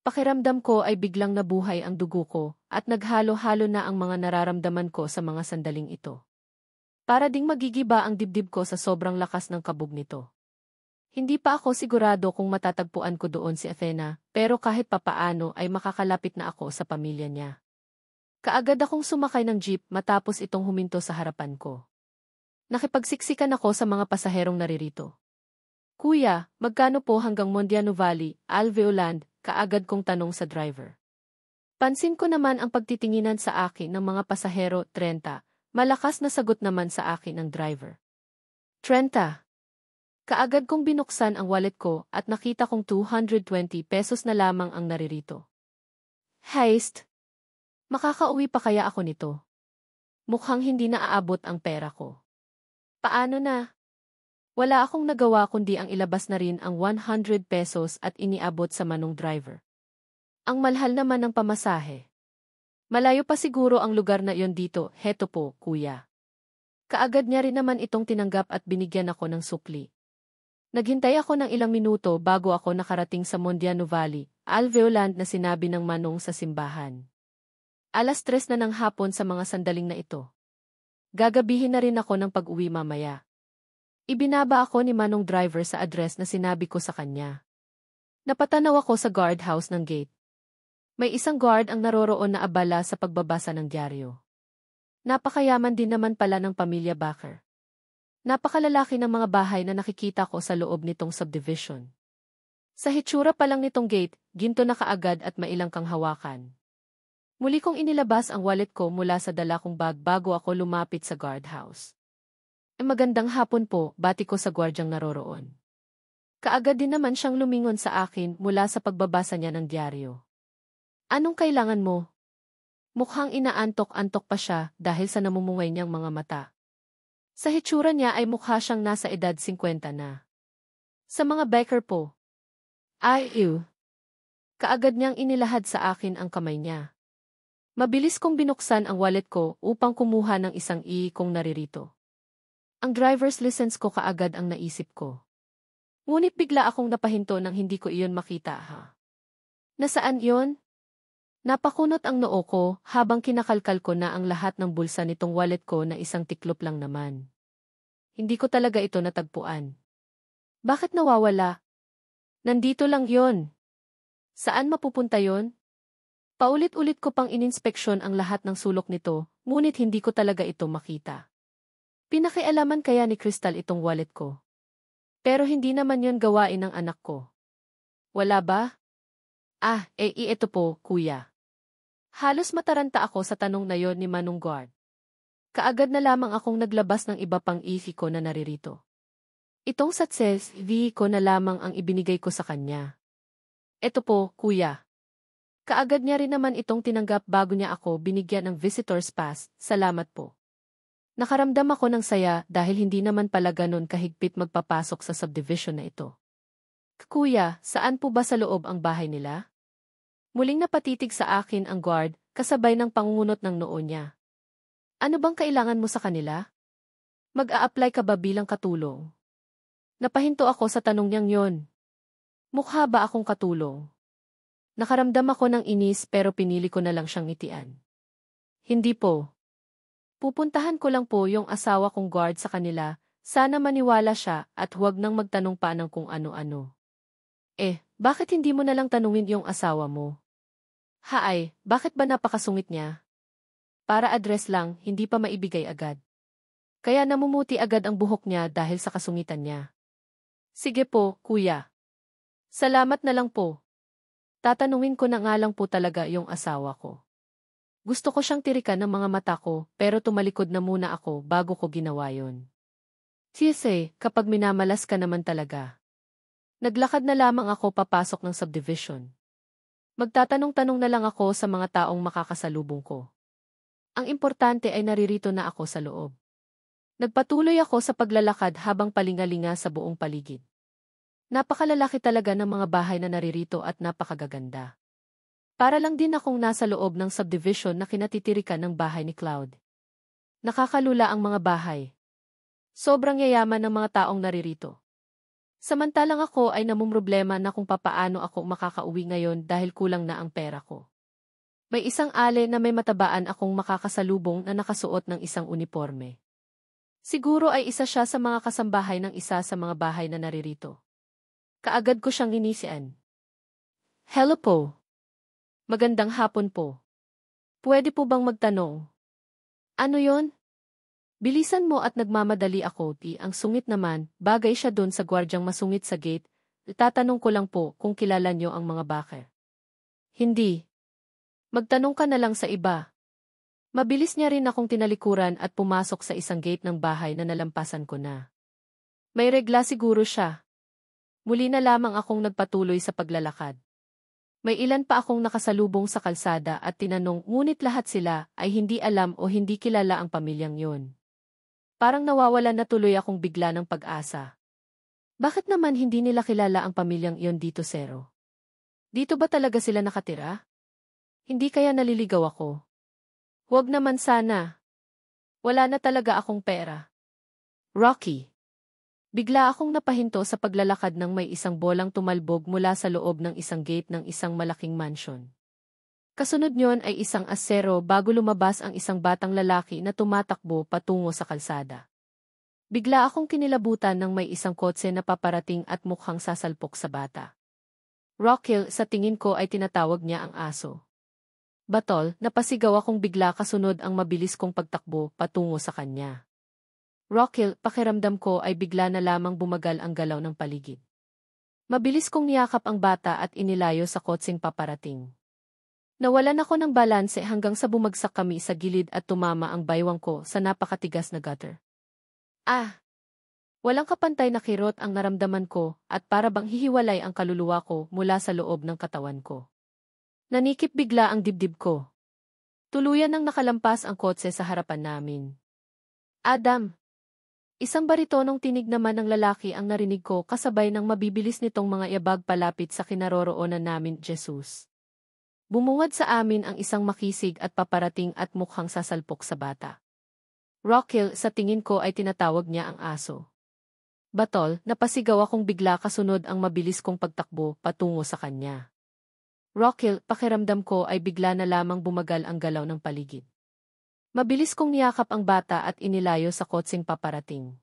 Pakiramdam ko ay biglang nabuhay ang dugo ko at naghalo-halo na ang mga nararamdaman ko sa mga sandaling ito. Para ding magigiba ang dibdib ko sa sobrang lakas ng kabog nito. Hindi pa ako sigurado kung matatagpuan ko doon si Athena, pero kahit papaano ay makakalapit na ako sa pamilya niya. Kaagad akong sumakay ng jeep matapos itong huminto sa harapan ko. Nakipagsiksikan ako sa mga pasaherong naririto. Kuya, magkano po hanggang Mondiano Valley, Alveoland? Kaagad kong tanong sa driver. Pansin ko naman ang pagtitinginan sa akin ng mga pasahero, 30. Malakas na sagot naman sa akin ng driver. 30. Kaagad kong binuksan ang wallet ko at nakita kong 220 pesos na lamang ang naririto. Heist! Makakauwi pa kaya ako nito? Mukhang hindi na aabot ang pera ko. Paano na? Wala akong nagawa kundi ang ilabas na rin ang 100 pesos at iniabot sa manong driver. Ang malhal naman ng pamasahe. Malayo pa siguro ang lugar na iyon dito, heto po, kuya. Kaagad niya rin naman itong tinanggap at binigyan ako ng sukli. Naghintay ako ng ilang minuto bago ako nakarating sa Mondiano Valley, Alveoland na sinabi ng manong sa simbahan. 3:00 na ng hapon sa mga sandaling na ito. Gagabihin na rin ako ng pag-uwi mamaya. Ibinaba ako ni manong driver sa address na sinabi ko sa kanya. Napatanaw ako sa guardhouse ng gate. May isang guard ang naroroon na abala sa pagbabasa ng dyaryo. Napakayaman din naman pala ng pamilya Baker. Napakalalaki ng mga bahay na nakikita ko sa loob nitong subdivision. Sa hitsura pa lang nitong gate, ginto na kaagad at mailang kang hawakan. Muli kong inilabas ang wallet ko mula sa dala kong bag bago ako lumapit sa guardhouse. Magandang hapon po, bati ko sa gwardyang naroroon. Kaagad din naman siyang lumingon sa akin mula sa pagbabasa niya ng dyaryo. Anong kailangan mo? Mukhang inaantok-antok pa siya dahil sa namumungay niyang mga mata. Sa hitsura niya ay mukha siyang nasa edad 50 na. Sa mga Baker po. Kaagad niyang inilahad sa akin ang kamay niya. Mabilis kong binuksan ang wallet ko upang kumuha ng isang kong naririto. Ang driver's license ko kaagad ang naisip ko. Ngunit bigla akong napahinto nang hindi ko iyon makita. Nasaan iyon? Napakunot ang noo ko habang kinakalkal ko na ang lahat ng bulsa nitong wallet ko na isang tiklop lang naman. Hindi ko talaga ito natagpuan. Bakit nawawala? Nandito lang yon. Saan mapupunta yon? Paulit-ulit ko pang ininspeksyon ang lahat ng sulok nito, ngunit hindi ko talaga ito makita. Pinakialaman kaya ni Crystal itong wallet ko. Pero hindi naman yon gawain ng anak ko. Wala ba? Ito po, kuya. Halos mataranta ako sa tanong na yon ni Manong Guard. Kaagad na lamang akong naglabas ng iba pang ifi ko na naririto. Itong success V ko na lamang ang ibinigay ko sa kanya. Ito po, kuya. Kaagad niya rin naman itong tinanggap bago niya ako binigyan ng visitor's pass, salamat po. Nakaramdam ako ng saya dahil hindi naman pala ganun kahigpit magpapasok sa subdivision na ito. Kuya, saan po ba sa loob ang bahay nila? Muling napatitig sa akin ang guard, kasabay ng pangungunot ng noo niya. Ano bang kailangan mo sa kanila? Mag-a-apply ka ba bilang katulong? Napahinto ako sa tanong niyang yon. Mukha ba akong katulong? Nakaramdam ako ng inis pero pinili ko na lang siyang ngitian. Hindi po. Pupuntahan ko lang po yung asawa kong guard sa kanila, sana maniwala siya at huwag nang magtanong pa ng kung ano-ano. Bakit hindi mo na lang tanungin yung asawa mo? Bakit ba napakasungit niya? Para address lang, hindi pa maibigay agad. Kaya namumuti agad ang buhok niya dahil sa kasungitan niya. Sige po, kuya. Salamat na lang po. Tatanungin ko na nga lang po talaga yung asawa ko. Gusto ko siyang tirikan ng mga mata ko pero tumalikod na muna ako bago ko ginawa yon. Kapag minamalas ka naman talaga. Naglakad na lamang ako papasok ng subdivision. Magtatanong-tanong na lang ako sa mga taong makakasalubong ko. Ang importante ay naririto na ako sa loob. Nagpatuloy ako sa paglalakad habang palingalinga sa buong paligid. Napakalalaki talaga ng mga bahay na naririto at napakagaganda. Para lang din akong nasa loob ng subdivision na kinatitirikan ng bahay ni Cloud. Nakakalula ang mga bahay. Sobrang yayaman ng mga taong naririto. Samantalang ako ay namumroblema na kung papaano ako makakauwi ngayon dahil kulang na ang pera ko. May isang ale na may matabaan akong makakasalubong na nakasuot ng isang uniforme. Siguro ay isa siya sa mga kasambahay ng isa sa mga bahay na naririto. Kaagad ko siyang inisian. Hello po. Magandang hapon po. Pwede po bang magtanong? Ano yon? Bilisan mo at nagmamadali ako, ang sungit naman, bagay siya doon sa gwardyang masungit sa gate. Tatanong ko lang po kung kilala niyo ang mga baker. Hindi. Magtanong ka na lang sa iba. Mabilis niya rin akong tinalikuran at pumasok sa isang gate ng bahay na nalampasan ko na. May regla siguro siya. Muli na lamang akong nagpatuloy sa paglalakad. May ilan pa akong nakasalubong sa kalsada at tinanong ngunit lahat sila ay hindi alam o hindi kilala ang pamilyang yon. Parang nawawalan na tuloy akong bigla ng pag-asa. Bakit naman hindi nila kilala ang pamilyang iyon dito, Zero? Dito ba talaga sila nakatira? Hindi kaya naliligaw ako? Huwag naman sana. Wala na talaga akong pera. Rocky. Bigla akong napahinto sa paglalakad ng may isang bolang tumalbog mula sa loob ng isang gate ng isang malaking mansion. Kasunod niyon ay isang asero bago lumabas ang isang batang lalaki na tumatakbo patungo sa kalsada. Bigla akong kinilabutan ng may isang kotse na paparating at mukhang sasalpok sa bata. Rocky, sa tingin ko ay tinatawag niya ang aso. Batol, napasigaw akong bigla kasunod ang mabilis kong pagtakbo patungo sa kanya. Rocky, pakiramdam ko ay bigla na lamang bumagal ang galaw ng paligid. Mabilis kong niyakap ang bata at inilayo sa kotseng paparating. Nawalan ako ng balanse hanggang sa bumagsak kami sa gilid at tumama ang baywang ko sa napakatigas na gutter. Walang kapantay na kirot ang naramdaman ko at para bang hihiwalay ang kaluluwa ko mula sa loob ng katawan ko. Nanikip bigla ang dibdib ko. Tuluyan nang nakalampas ang kotse sa harapan namin. Adam! Isang baritonong tinig naman ng lalaki ang narinig ko kasabay ng mabibilis nitong mga yabag palapit sa kinaroroonan namin, Jesus. Bumungad sa amin ang isang makisig at paparating at mukhang sasalpok sa bata. Rocky, sa tingin ko ay tinatawag niya ang aso. Batol, napasigaw akong bigla kasunod ang mabilis kong pagtakbo patungo sa kanya. Rockhill, pakiramdam ko ay bigla na lamang bumagal ang galaw ng paligid. Mabilis kong niyakap ang bata at inilayo sa kotseng paparating.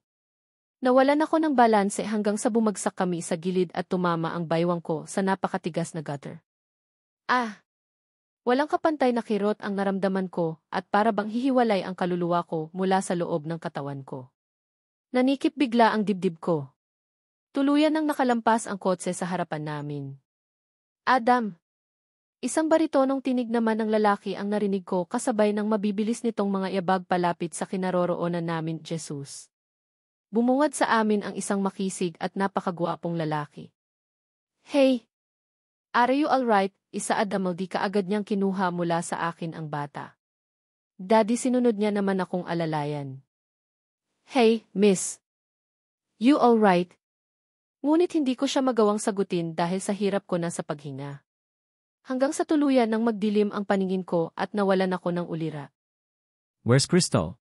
Nawalan ako ng balanse hanggang sa bumagsak kami sa gilid at tumama ang baywang ko sa napakatigas na gutter. Ah! Walang kapantay na kirot ang naramdaman ko at para bang hihiwalay ang kaluluwa ko mula sa loob ng katawan ko. Nanikip bigla ang dibdib ko. Tuluyan nang nakalampas ang kotse sa harapan namin. Adam! Isang baritonong tinig naman ng lalaki ang narinig ko kasabay ng mabibilis nitong mga yabag palapit sa kinaroroonan namin, Jesus. Bumungad sa amin ang isang makisig at napakagwapong lalaki. Hey! Are you alright? Isa-Adam, di kaagad niyang kinuha mula sa akin ang bata. Daddy, sinunod niya naman akong alalayan. Hey, miss. You alright? Ngunit hindi ko siya magawang sagutin dahil sa hirap ko na sa paghinga. Hanggang sa tuluyan nang magdilim ang paningin ko at nawalan ako ng ulira. Where's Crystal?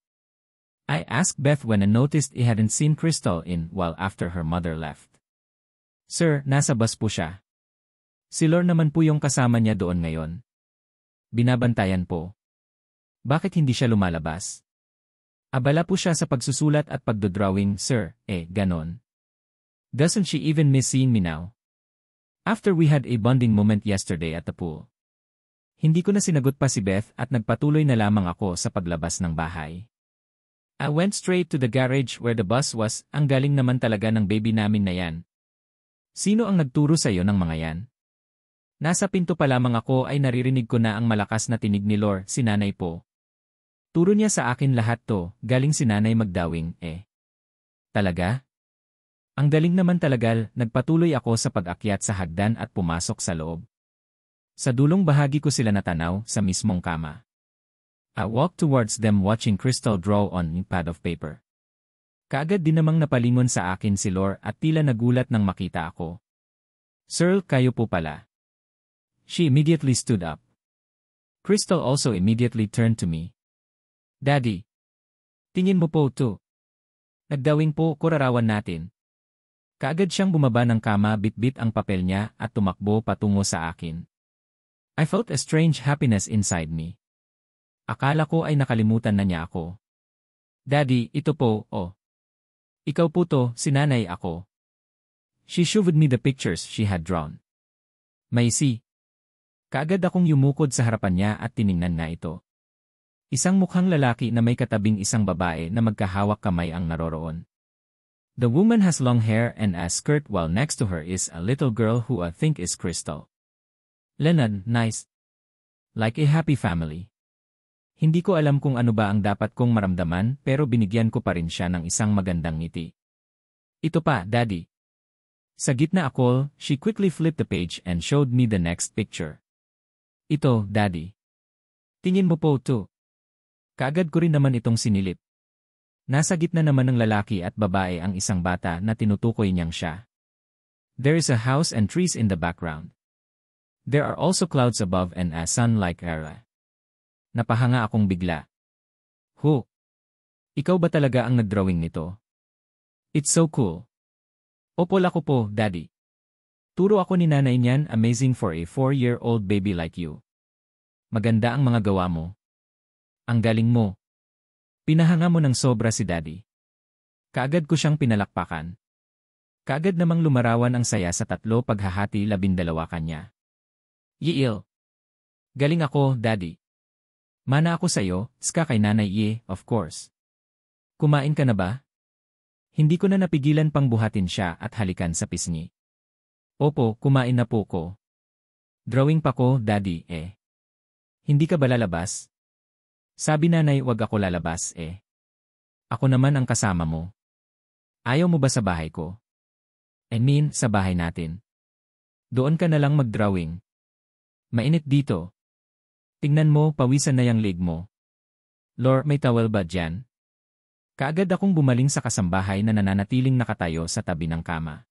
I asked Beth when I noticed I hadn't seen Crystal in while after her mother left. Sir, nasa bus po siya. Si Lor naman po yung kasama niya doon ngayon. Binabantayan po. Bakit hindi siya lumalabas? Abala po siya sa pagsusulat at pagdodrawing, sir, ganon. Doesn't she even miss seeing me now? After we had a bonding moment yesterday at the pool. Hindi ko na sinagot pa si Beth at nagpatuloy na lamang ako sa paglabas ng bahay. I went straight to the garage where the bus was, ang galing naman talaga ng baby namin na yan. Sino ang nagturo sa iyo ng mga yan? Nasa pinto pa lamang ako ay naririnig ko na ang malakas na tinig ni Lor, si nanay po. Turo niya sa akin lahat to, galing si nanay magdawing, Talaga? Ang galing naman talaga, nagpatuloy ako sa pag-akyat sa hagdan at pumasok sa loob. Sa dulong bahagi ko sila natanaw sa mismong kama. I walked towards them watching Crystal draw on a pad of paper. Kaagad din namang napalingon sa akin si Lor at tila nagulat nang makita ako. Sir, kayo po pala. She immediately stood up. Crystal also immediately turned to me. Daddy. Tingin mo po to. Nagdawing po, kurarawan natin. Kaagad siyang bumaba ng kama, bitbit ang papel niya at tumakbo patungo sa akin. I felt a strange happiness inside me. Akala ko ay nakalimutan na niya ako. Daddy, ito po, Ikaw po to, si nanay ako. She showed me the pictures she had drawn. May see. Kaagad akong yumukod sa harapan niya at tiningnan nga ito. Isang mukhang lalaki na may katabing isang babae na magkahawak kamay ang naroroon. The woman has long hair and a skirt while next to her is a little girl who I think is Crystal. Leonard, nice. Like a happy family. Hindi ko alam kung ano ba ang dapat kong maramdaman pero binigyan ko pa rin siya ng isang magandang ngiti. Ito pa, Daddy. Sa gitna ako, she quickly flipped the page and showed me the next picture. Ito, Daddy. Tingin mo po to. Kaagad ko rin naman itong sinilip. Nasa gitna naman ng lalaki at babae ang isang bata na tinutukoy niyang siya. There is a house and trees in the background. There are also clouds above and a sun-like era. Napahanga akong bigla. Ho! Ikaw ba talaga ang nagdrawing nito? It's so cool. Opo, lako po, Daddy. Turo ako ni nanay niyan, amazing for a 4-year-old baby like you. Maganda ang mga gawa mo. Ang galing mo. Pinahanga mo ng sobra si Daddy. Kaagad ko siyang pinalakpakan. Kaagad namang lumarawan ang saya sa tatlo paghahati 12 kanya. Yiil. Galing ako, Daddy. Mana ako sa'yo, ska kay nanay of course. Kumain ka na ba? Hindi ko na napigilan pang buhatin siya at halikan sa pisngi. Opo, kumain na po ko. Drawing pa ko, Daddy, Hindi ka ba lalabas? Sabi nanay, wag ako lalabas, Ako naman ang kasama mo. Ayaw mo ba sa bahay ko? Sa bahay natin. Doon ka na lang mag-drawing. Mainit dito. Tingnan mo, pawisan na yang leg mo. Lor, may towel ba dyan? Kaagad akong bumaling sa kasambahay na nananatiling nakatayo sa tabi ng kama.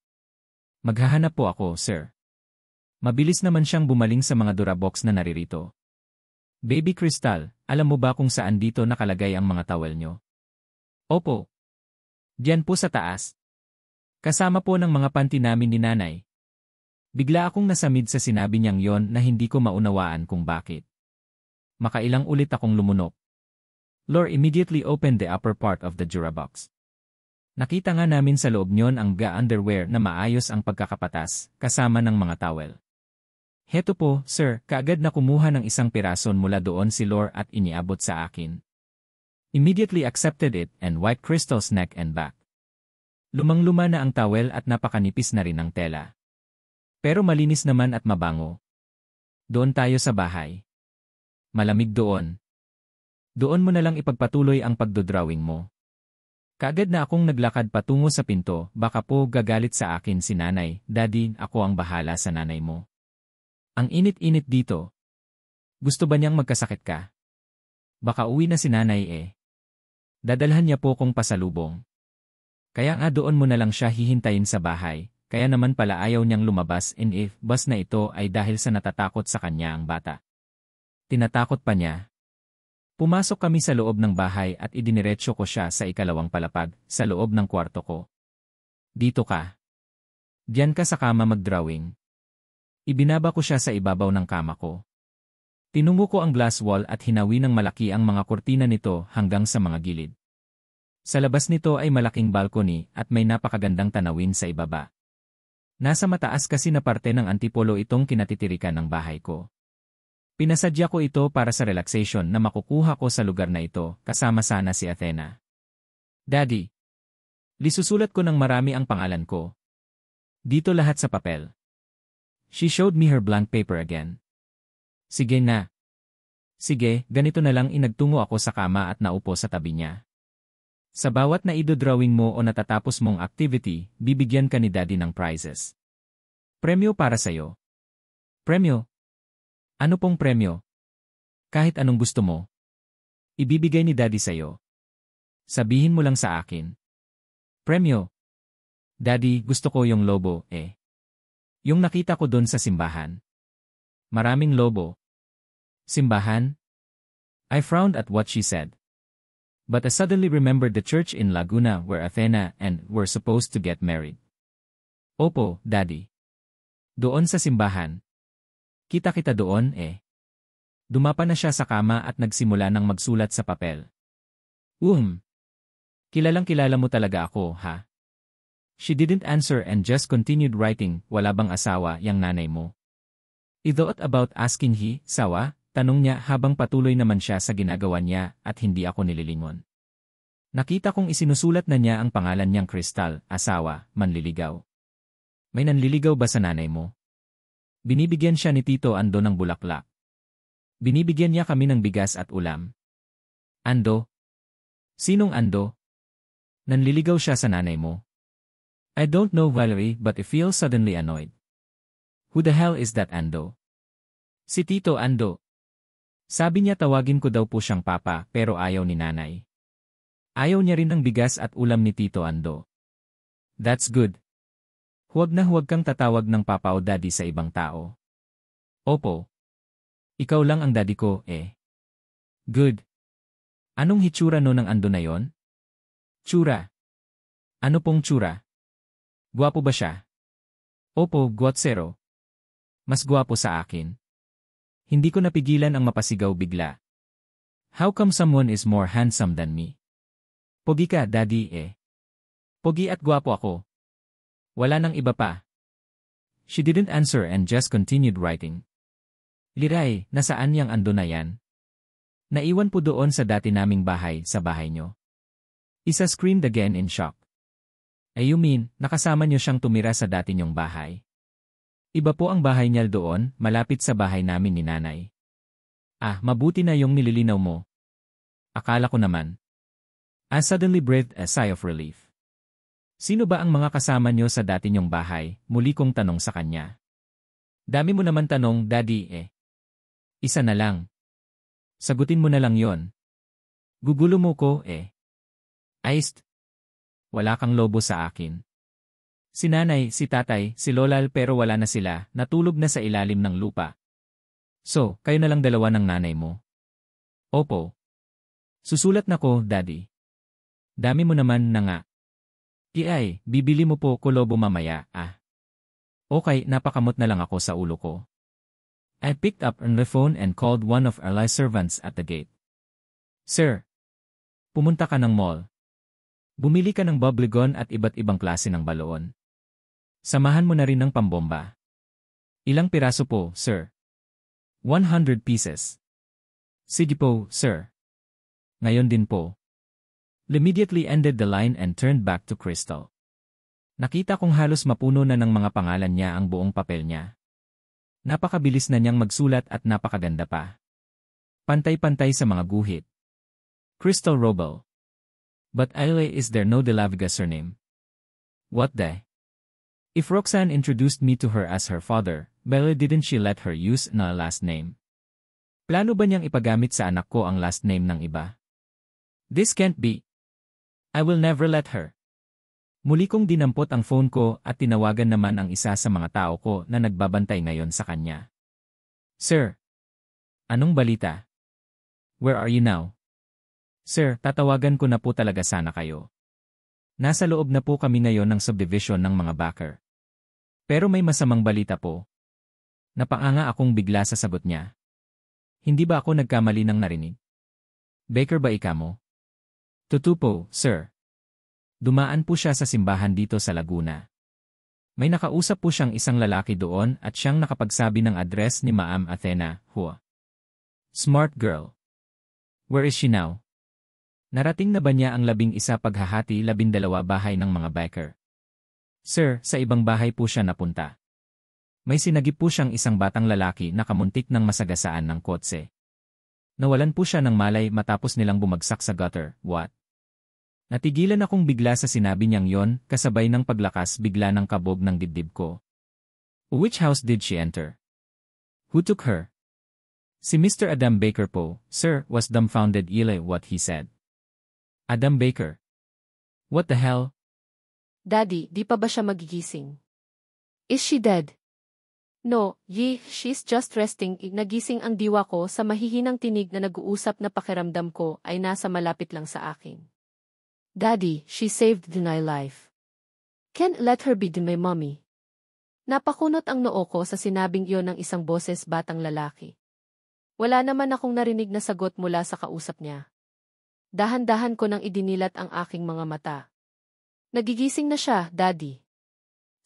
Maghahanap po ako, sir. Mabilis naman siyang bumaling sa mga durabox na naririto. Baby Crystal, alam mo ba kung saan dito nakalagay ang mga towel nyo? Opo. Diyan po sa taas. Kasama po ng mga panty namin ni nanay. Bigla akong nasamid sa sinabi niyang yon na hindi ko maunawaan kung bakit. Makailang ulit akong lumunok. Lore immediately opened the upper part of the Jura box. Nakita nga namin sa loob niyon ang underwear na maayos ang pagkakapatas, kasama ng mga towel. Heto po, sir, kaagad na kumuha ng isang pirason mula doon si Lore at iniabot sa akin. Immediately accepted it and wiped Crystal's neck and back. Lumang-luma na ang towel at napakanipis na rin ang tela. Pero malinis naman at mabango. Doon tayo sa bahay. Malamig doon. Doon mo na lang ipagpatuloy ang pagdodrawing mo. Kaagad na akong naglakad patungo sa pinto, baka po gagalit sa akin si nanay, daddy, ako ang bahala sa nanay mo. Ang init-init dito. Gusto ba niyang magkasakit ka? Baka uwi na si nanay eh. Dadalhan niya po kong pasalubong. Kaya nga doon mo na lang siya hihintayin sa bahay. Kaya naman pala ayaw niyang lumabas and if bus na ito ay dahil sa natatakot sa kanya ang bata. Tinatakot pa niya. Pumasok kami sa loob ng bahay at idiniretso ko siya sa ikalawang palapag, sa loob ng kwarto ko. Dito ka. Diyan ka sa kama mag-drawing. Ibinaba ko siya sa ibabaw ng kama ko. Tinungo ko ang glass wall at hinawi ng malaki ang mga kurtina nito hanggang sa mga gilid. Sa labas nito ay malaking balcony at may napakagandang tanawin sa ibaba. Nasa mataas kasi na parte ng antipolo itong kinatitirikan ng bahay ko. Pinasadya ko ito para sa relaxation na makukuha ko sa lugar na ito, kasama sana si Athena. Daddy. Lisusulat ko ng marami ang pangalan ko. Dito lahat sa papel. She showed me her blank paper again. Sige na. Sige, ganito na lang inagtungo ako sa kama at naupo sa tabi niya. Sa bawat na idodrawing mo o natatapos mong activity, bibigyan ka ni Daddy ng prizes. Premyo para sa'yo. Premyo? Ano pong premyo? Kahit anong gusto mo. Ibibigay ni Daddy sa'yo. Sabihin mo lang sa akin. Premyo? Daddy, gusto ko yung lobo, eh. Yung nakita ko doon sa simbahan. Maraming lobo. Simbahan? I frowned at what she said. But I suddenly remembered the church in Laguna where Athena and were supposed to get married. Opo, Daddy. Doon sa simbahan. Kita-kita doon eh. Dumapa na siya sa kama at nagsimula ng magsulat sa papel. Kilalang-kilala mo talaga ako, ha? She didn't answer and just continued writing, wala bang asawa yang nanay mo? I thought about asking sawa? Tanong niya habang patuloy naman siya sa ginagawa niya at hindi ako nililingon. Nakita kong isinusulat na niya ang pangalan niyang Crystal, asawa, manliligaw. May nanliligaw ba sa nanay mo? Binibigyan siya ni Tito Ando ng bulaklak. Binibigyan niya kami ng bigas at ulam. Ando? Sinong Ando? Nanliligaw siya sa nanay mo. I don't know Valerie but I feel suddenly annoyed. Who the hell is that Ando? Si Tito Ando. Sabi niya tawagin ko daw po siyang papa pero ayaw ni nanay. Ayaw niya rin ang bigas at ulam ni Tito Ando. That's good. Huwag na huwag kang tatawag ng papa o daddy sa ibang tao. Opo. Ikaw lang ang daddy ko eh. Good. Anong hitsura no ng Ando na yon? Tsura. Ano pong tsura? Gwapo ba siya? Opo, guwatsero. Mas gwapo sa akin. Hindi ko napigilan ang mapasigaw bigla. How come someone is more handsome than me? Pogi ka, Daddy eh. Pogi at gwapo ako. Wala nang iba pa. She didn't answer and just continued writing. Liray, nasaan yang Ando na yan? Naiwan po doon sa dati naming bahay sa bahay nyo. Isa screamed again in shock. You mean, nakasama nyo siyang tumira sa dati nyong bahay? Iba po ang bahay niya doon, malapit sa bahay namin ni nanay. Mabuti na yung nililinaw mo. Akala ko naman. I suddenly breathed a sigh of relief. Sino ba ang mga kasama niyo sa dati niyong bahay? Muli kong tanong sa kanya. Dami mo naman tanong, Daddy eh. Isa na lang. Sagutin mo na lang yon. Gugulo mo ko eh. Aist. Wala kang lobo sa akin. Si nanay, si tatay, si lolal pero wala na sila, natulog na sa ilalim ng lupa. So, kayo na lang dalawa ng nanay mo. Opo. Susulat na ko, Daddy. Dami mo naman na nga. Bibili mo po ko lobo mamaya, Okay, napakamot na lang ako sa ulo ko. I picked up on the phone and called one of our servants at the gate. Sir, pumunta ka ng mall. Bumili ka ng bubblegum at iba't ibang klase ng baloon. Samahan mo na rin ng pambomba. Ilang piraso po, sir? 100 pieces. Sige po, sir. Ngayon din po. Immediately ended the line and turned back to Crystal. Nakita kong halos mapuno na ng mga pangalan niya ang buong papel niya. Napakabilis na niyang magsulat at napakaganda pa. Pantay-pantay sa mga guhit. Crystal Robel. But Aile, is there no De La Vega surname? What the? If Roxanne introduced me to her as her father, Bella, didn't she let her use na last name? Plano ba niyang ipagamit sa anak ko ang last name ng iba? This can't be. I will never let her. Muli kong dinampot ang phone ko at tinawagan naman ang isa sa mga tao ko na nagbabantay ngayon sa kanya. Sir. Anong balita? Where are you now? Sir, tatawagan ko na po talaga sana kayo. Nasa loob na po kami ngayon ng subdivision ng mga backer. Pero may masamang balita po. Napanganga akong bigla sa sagot niya. Hindi ba ako nagkamali ng narinig? Baker ba ika mo? Totoo po, sir. Dumaan po siya sa simbahan dito sa Laguna. May nakausap po siyang isang lalaki doon at siyang nakapagsabi ng address ni Ma'am Athena, Hua. Smart girl. Where is she now? Narating na ba niya ang 11 paghahati 12 bahay ng mga biker? Sir, sa ibang bahay po siya napunta. May sinagip po siyang isang batang lalaki na kamuntik ng masagasaan ng kotse. Nawalan po siya ng malay matapos nilang bumagsak sa gutter. What? Natigilan akong bigla sa sinabi niyang yon, kasabay ng paglakas bigla ng kabog ng dibdib ko. Which house did she enter? Who took her? Si Mr. Adam Baker po, sir, was dumbfounded what he said. Adam Baker. What the hell? Daddy, di pa ba siya magigising? Is she dead? No, she's just resting. Nagising ang diwa ko sa mahihinang tinig na nag-uusap na pakiramdam ko ay nasa malapit lang sa akin. Daddy, she saved my life. Can't let her be my mommy. Napakunot ang noo ko sa sinabing iyon ng isang boses batang lalaki. Wala naman akong narinig na sagot mula sa kausap niya. Dahan-dahan ko nang idinilat ang aking mga mata. Nagigising na siya, Daddy.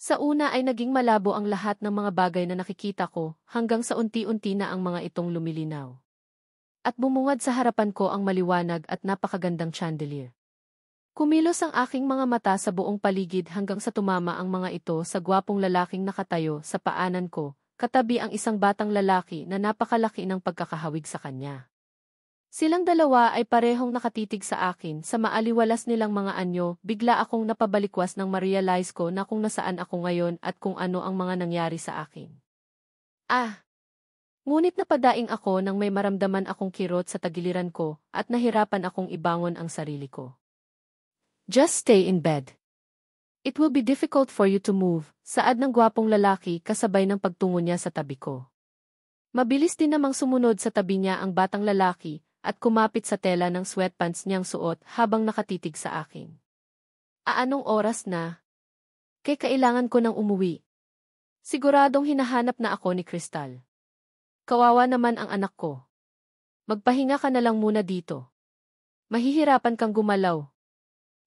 Sa una ay naging malabo ang lahat ng mga bagay na nakikita ko hanggang sa unti-unti na ang mga itong lumilinaw. At bumungad sa harapan ko ang maliwanag at napakagandang chandelier. Kumilos ang aking mga mata sa buong paligid hanggang sa tumama ang mga ito sa gwapong lalaking nakatayo sa paanan ko, katabi ang isang batang lalaki na napakalaki ng pagkakahawig sa kanya. Silang dalawa ay parehong nakatitig sa akin sa maaliwalas nilang mga anyo, bigla akong napabalikwas nang ma-realize ko na kung nasaan ako ngayon at kung ano ang mga nangyari sa akin. Ngunit napadaing ako nang may maramdaman akong kirot sa tagiliran ko at nahirapan akong ibangon ang sarili ko. Just stay in bed. It will be difficult for you to move, saad ng gwapong lalaki kasabay ng pagtungo niya sa tabi ko. Mabilis din namang sumunod sa tabi niya ang batang lalaki, at kumapit sa tela ng sweatpants niyang suot habang nakatitig sa akin. Anong oras na? Kailangan ko nang umuwi. Siguradong hinahanap na ako ni Crystal. Kawawa naman ang anak ko. Magpahinga ka na lang muna dito. Mahihirapan kang gumalaw.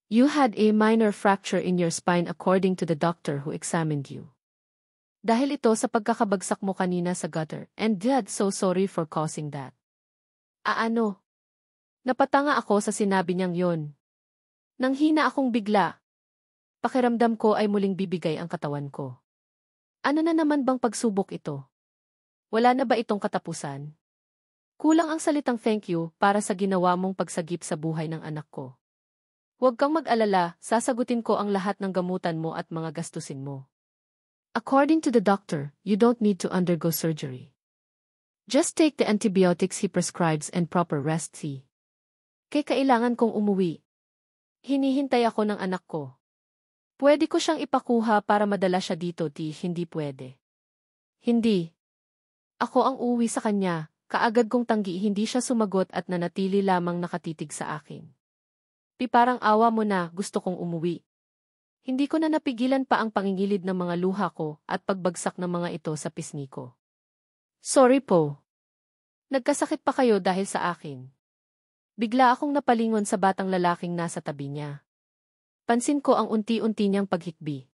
You had a minor fracture in your spine according to the doctor who examined you. Dahil ito sa pagkakabagsak mo kanina sa gutter, and Dad, so sorry for causing that. Napatanga ako sa sinabi niyang yon. Nanghina akong bigla. Pakiramdam ko ay muling bibigay ang katawan ko. Ano na naman bang pagsubok ito? Wala na ba itong katapusan? Kulang ang salitang thank you para sa ginawa mong pagsagip sa buhay ng anak ko. Huwag kang mag-alala, sasagutin ko ang lahat ng gamutan mo at mga gastusin mo. According to the doctor, you don't need to undergo surgery. Just take the antibiotics he prescribes and proper rest. Kailangan kong umuwi. Hinihintay ako ng anak ko. Pwede ko siyang ipakuha para madala siya dito, hindi pwede. Hindi. Ako ang uuwi sa kanya, kaagad kong tanggi hindi siya sumagot at nanatili lamang nakatitig sa akin. Parang awa mo na, gusto kong umuwi. Hindi ko na napigilan pa ang pangingilid ng mga luha ko at pagbagsak ng mga ito sa pisngi ko. Sorry po. Nagkasakit pa kayo dahil sa akin. Bigla akong napalingon sa batang lalaking nasa tabi niya. Pansin ko ang unti-unti niyang paghikbi.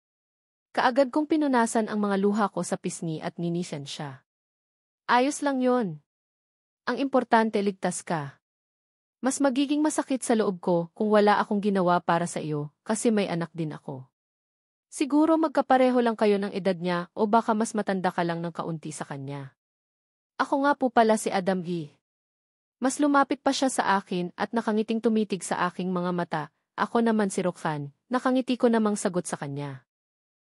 Kaagad kong pinunasan ang mga luha ko sa pisngi at ninisan siya. Ayos lang yon. Ang importante ligtas ka. Mas magiging masakit sa loob ko kung wala akong ginawa para sa iyo kasi may anak din ako. Siguro magkapareho lang kayo ng edad niya o baka mas matanda ka lang ng kaunti sa kanya. Ako nga po pala si Adam G. Mas lumapit pa siya sa akin at nakangiting tumitig sa aking mga mata. Ako naman si Roxanne, nakangiti ko namang sagot sa kanya.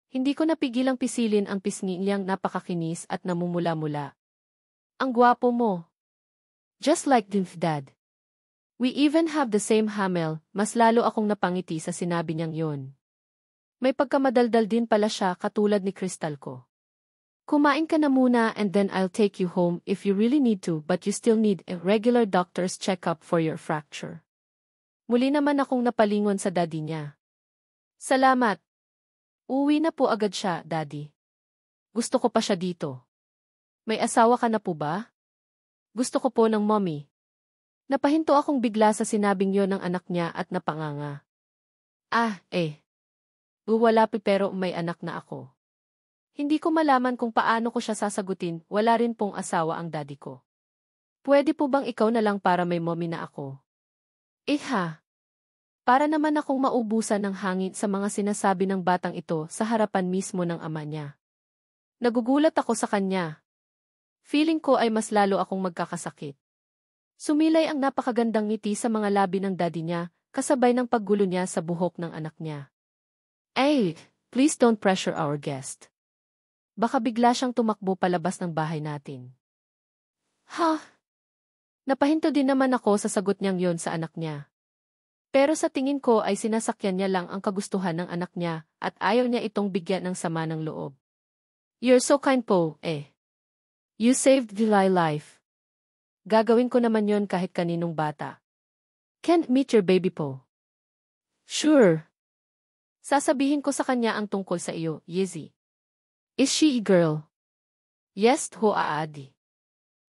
Hindi ko napigilang pisilin ang pisngi niyang napakakinis at namumula-mula. Ang gwapo mo. Just like Dim's dad. We even have the same hamel, mas lalo akong napangiti sa sinabi niyang yon. May pagkamadaldal din pala siya katulad ni Crystal ko. Kumain ka na muna and then I'll take you home if you really need to but you still need a regular doctor's checkup for your fracture. Muli naman akong napalingon sa daddy niya. Salamat. Uwi na po agad siya, daddy. Gusto ko pa siya dito. May asawa ka na po ba? Gusto ko po ng mommy. Napahinto akong bigla sa sinabing yon ng anak niya at napanganga. Wala pero may anak na ako. Hindi ko malaman kung paano ko siya sasagutin, wala rin pong asawa ang daddy ko. Pwede po bang ikaw na lang para may mommy na ako? Para naman akong maubusan ng hangin sa mga sinasabi ng batang ito sa harapan mismo ng ama niya. Nagugulat ako sa kanya. Feeling ko ay mas lalo akong magkakasakit. Sumilay ang napakagandang ngiti sa mga labi ng daddy niya, kasabay ng paggulo niya sa buhok ng anak niya. Please don't pressure our guest. Baka bigla siyang tumakbo palabas ng bahay natin. Napahinto din naman ako sa sagot niyang yon sa anak niya. Pero sa tingin ko ay sinasakyan niya lang ang kagustuhan ng anak niya at ayaw niya itong bigyan ng sama ng loob. You're so kind po, You saved my life. Gagawin ko naman yon kahit kaninong bata. Can't meet your baby po. Sure. Sasabihin ko sa kanya ang tungkol sa iyo, Yizzy. Is she a girl? Yes, ho aadi.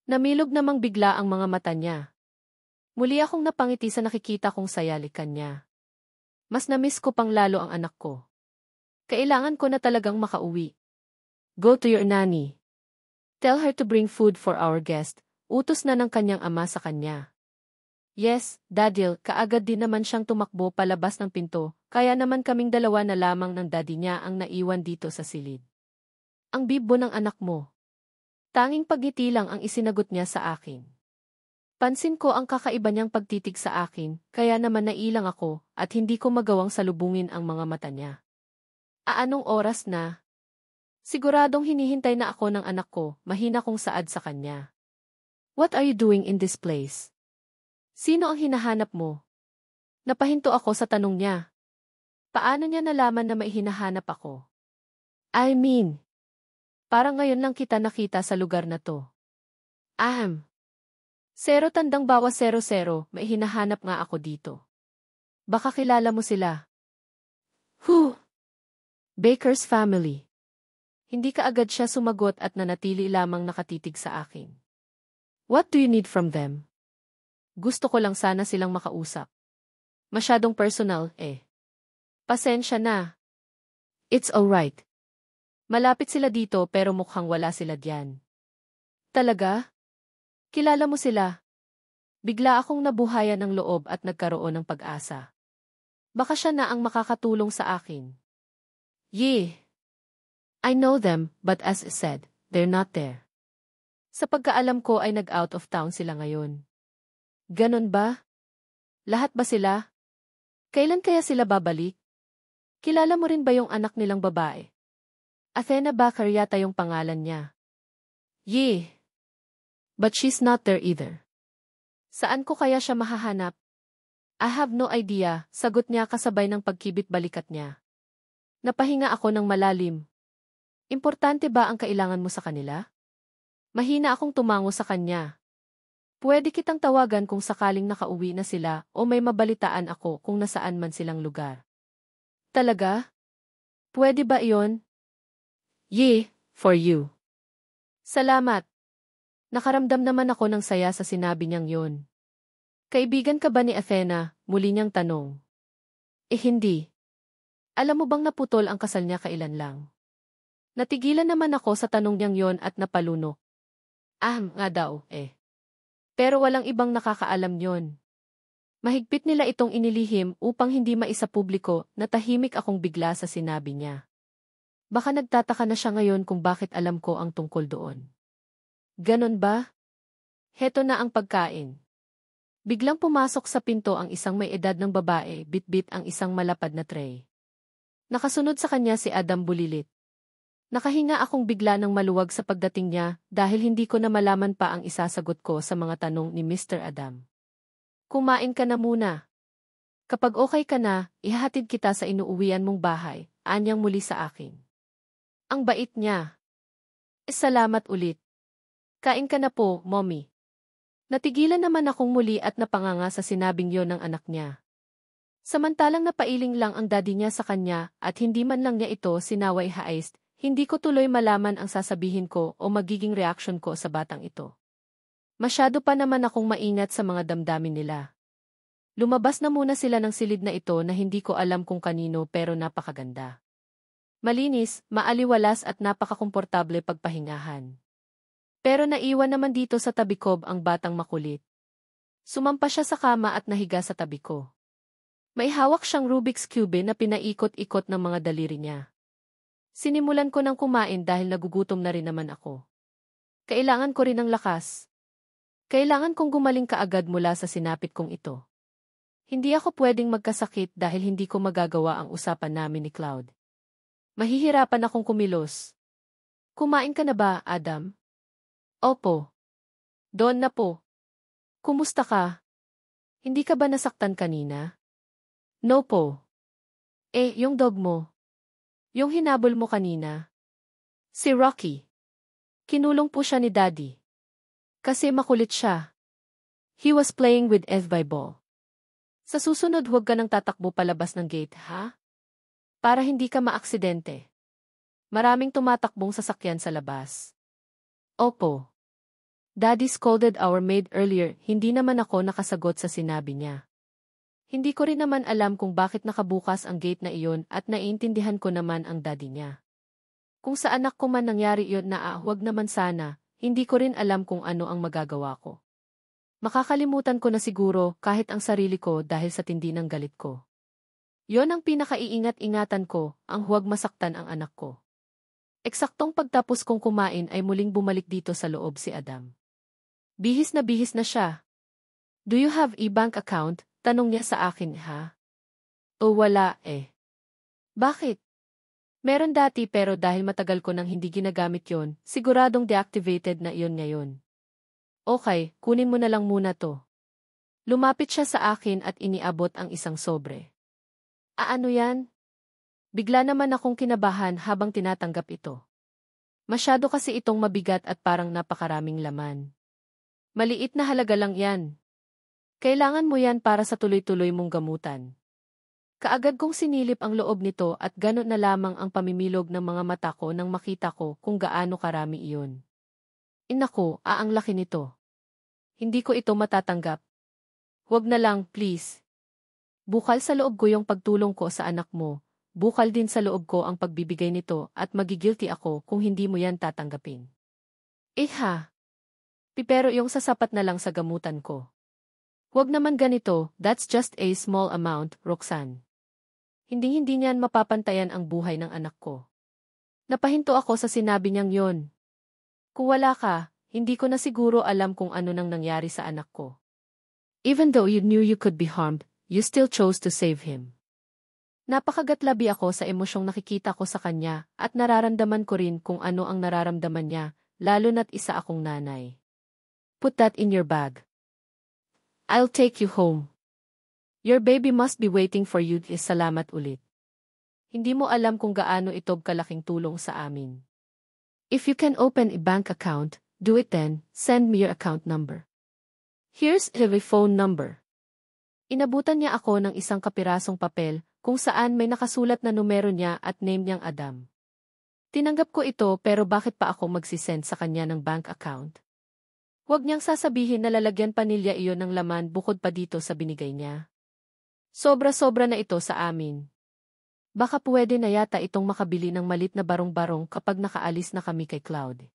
Namilog namang bigla ang mga mata niya. Muli akong napangiti sa nakikita kong sayalikan niya. Mas namiss ko pang lalo ang anak ko. Kailangan ko na talagang makauwi. Go to your nanny. Tell her to bring food for our guest. Utos na ng kanyang ama sa kanya. Yes, Daddy, kaagad din naman siyang tumakbo palabas ng pinto, kaya naman kaming dalawa na lamang ng daddy niya ang naiwan dito sa silid. Ang bibo ng anak mo. Tanging pagngiti lang ang isinagot niya sa akin. Pansin ko ang kakaiba niyang pagtitig sa akin, kaya naman nailang ako at hindi ko magawang salubungin ang mga mata niya. Anong oras na? Siguradong hinihintay na ako ng anak ko, mahina kong saad sa kanya. What are you doing in this place? Sino ang hinahanap mo? Napahinto ako sa tanong niya. Paano niya nalaman na may hinahanap ako? Parang ngayon lang kita nakita sa lugar na to. 0 tandang bawas 00, may hinahanap nga ako dito. Baka kilala mo sila. Baker's family. Hindi kaagad siya sumagot at nanatili lamang nakatitig sa akin. What do you need from them? Gusto ko lang sana silang makausap. Masyadong personal, Pasensya na. It's alright. Malapit sila dito pero mukhang wala sila diyan. Talaga? Kilala mo sila? Bigla akong nabuhayan ng loob at nagkaroon ng pag-asa. Baka siya na ang makakatulong sa akin. I know them, but as I said, they're not there. Sa pagkaalam ko ay nag-out of town sila ngayon. Ganon ba? Lahat ba sila? Kailan kaya sila babalik? Kilala mo rin ba yung anak nilang babae? Athena Baker yata yung pangalan niya. But she's not there either. Saan ko kaya siya mahahanap? I have no idea, sagot niya kasabay ng pagkibit balikat niya. Napahinga ako ng malalim. Importante ba ang kailangan mo sa kanila? Mahina akong tumango sa kanya. Pwede kitang tawagan kung sakaling nakauwi na sila o may mabalitaan ako kung nasaan man silang lugar. Talaga? Pwede ba iyon? For you. Salamat. Nakaramdam naman ako ng saya sa sinabi niyang yon. Kaibigan ka ba ni Athena? Muli niyang tanong. Hindi. Alam mo bang naputol ang kasal niya kailan lang? Natigilan naman ako sa tanong niyang yon at napalunok. Nga daw, Pero walang ibang nakakaalam yon. Mahigpit nila itong inilihim upang hindi maisapubliko na tahimik akong bigla sa sinabi niya. Baka nagtataka na siya ngayon kung bakit alam ko ang tungkol doon. Ganon ba? Heto na ang pagkain. Biglang pumasok sa pinto ang isang may edad ng babae, bit-bit ang isang malapad na tray. Nakasunod sa kanya si Adam bulilit. Nakahinga akong bigla ng maluwag sa pagdating niya dahil hindi ko na malaman pa ang isasagot ko sa mga tanong ni Mr. Adam. Kumain ka na muna. Kapag okay ka na, ihahatid kita sa inuuwian mong bahay, anyang muli sa akin. Ang bait niya. Salamat ulit. Kain ka na po, mommy. Natigilan naman akong muli at napanganga sa sinabing yon ng anak niya. Samantalang napailing lang ang daddy niya sa kanya at hindi man lang niya ito sinaway haist, hindi ko tuloy malaman ang sasabihin ko o magiging reaksyon ko sa batang ito. Masyado pa naman akong maingat sa mga damdamin nila. Lumabas na muna sila ng silid na ito na hindi ko alam kung kanino pero napakaganda. Malinis, maaliwalas at napakakomportable pagpahingahan. Pero naiwan naman dito sa tabi ko ang batang makulit. Sumampa siya sa kama at nahiga sa tabi ko. May hawak siyang Rubik's Cube na pinaikot-ikot ng mga daliri niya. Sinimulan ko ng kumain dahil nagugutom na rin naman ako. Kailangan ko rin ng lakas. Kailangan kong gumaling kaagad mula sa sinapit kong ito. Hindi ako pwedeng magkasakit dahil hindi ko magagawa ang usapan namin ni Cloud. Mahihirapan akong kumilos. Kumain ka na ba, Adam? Opo. Doon na po. Kumusta ka? Hindi ka ba nasaktan kanina? No po. Yung dog mo. Yung hinabol mo kanina. Si Rocky. Kinulong po siya ni Daddy. Kasi makulit siya. He was playing with FB ball. Sa susunod huwag ka nang tatakbo palabas ng gate, ha? Para hindi ka maaksidente. Maraming tumatakbong sasakyan sa labas. Opo. Daddy scolded our maid earlier, hindi naman ako nakasagot sa sinabi niya. Hindi ko rin naman alam kung bakit nakabukas ang gate na iyon at naiintindihan ko naman ang daddy niya. Kung sa anak ko man nangyari iyon na huwag naman sana, hindi ko rin alam kung ano ang magagawa ko. Makakalimutan ko na siguro kahit ang sarili ko dahil sa tindi ng galit ko. Yon ang pinakaiingat-ingatan ko, ang huwag masaktan ang anak ko. Eksaktong pagtapos kong kumain ay muling bumalik dito sa loob si Adam. Bihis na siya. Do you have e-bank account? Tanong niya sa akin, ha? O wala, Bakit? Meron dati pero dahil matagal ko nang hindi ginagamit yon, siguradong deactivated na iyon ngayon. Okay, kunin mo na lang muna to. Lumapit siya sa akin at iniabot ang isang sobre. Ano yan? Bigla naman akong kinabahan habang tinatanggap ito. Masyado kasi itong mabigat at parang napakaraming laman. Maliit na halaga lang yan. Kailangan mo yan para sa tuloy-tuloy mong gamutan. Kaagad kong sinilip ang loob nito at ganun na lamang ang pamimilog ng mga mata ko nang makita ko kung gaano karami iyon. Inako, ang laki nito. Hindi ko ito matatanggap. Huwag na lang, please. Bukal sa loob ko yung pagtulong ko sa anak mo. Bukal din sa loob ko ang pagbibigay nito at magigilty ako kung hindi mo yan tatanggapin. Pero yung sasapat na lang sa gamutan ko. Huwag naman ganito, that's just a small amount, Roxanne. Hindi niyan mapapantayan ang buhay ng anak ko. Napahinto ako sa sinabi niyang yon. Kung wala ka, hindi ko na siguro alam kung ano nang nangyari sa anak ko. Even though you knew you could be harmed, you still chose to save him. Napakagatlabi ako sa emosyong nakikita ko sa kanya at nararamdaman ko rin kung ano ang nararamdaman niya, lalo na't isa akong nanay. Put that in your bag. I'll take you home. Your baby must be waiting for you. Salamat ulit. Hindi mo alam kung gaano ito kalaking tulong sa amin. If you can open a bank account, do it then, send me your account number. Here's the phone number. Inabutan niya ako ng isang kapirasong papel, kung saan may nakasulat na numero niya at name niyang Adam. Tinanggap ko ito pero bakit pa ako magsisend sa kanya ng bank account? Huwag niyang sasabihin na lalagyan pa nilya iyon ng laman bukod pa dito sa binigay niya. Sobra-sobra na ito sa amin. Baka pwede na yata itong makabili ng malit na barong-barong kapag nakaalis na kami kay Cloud.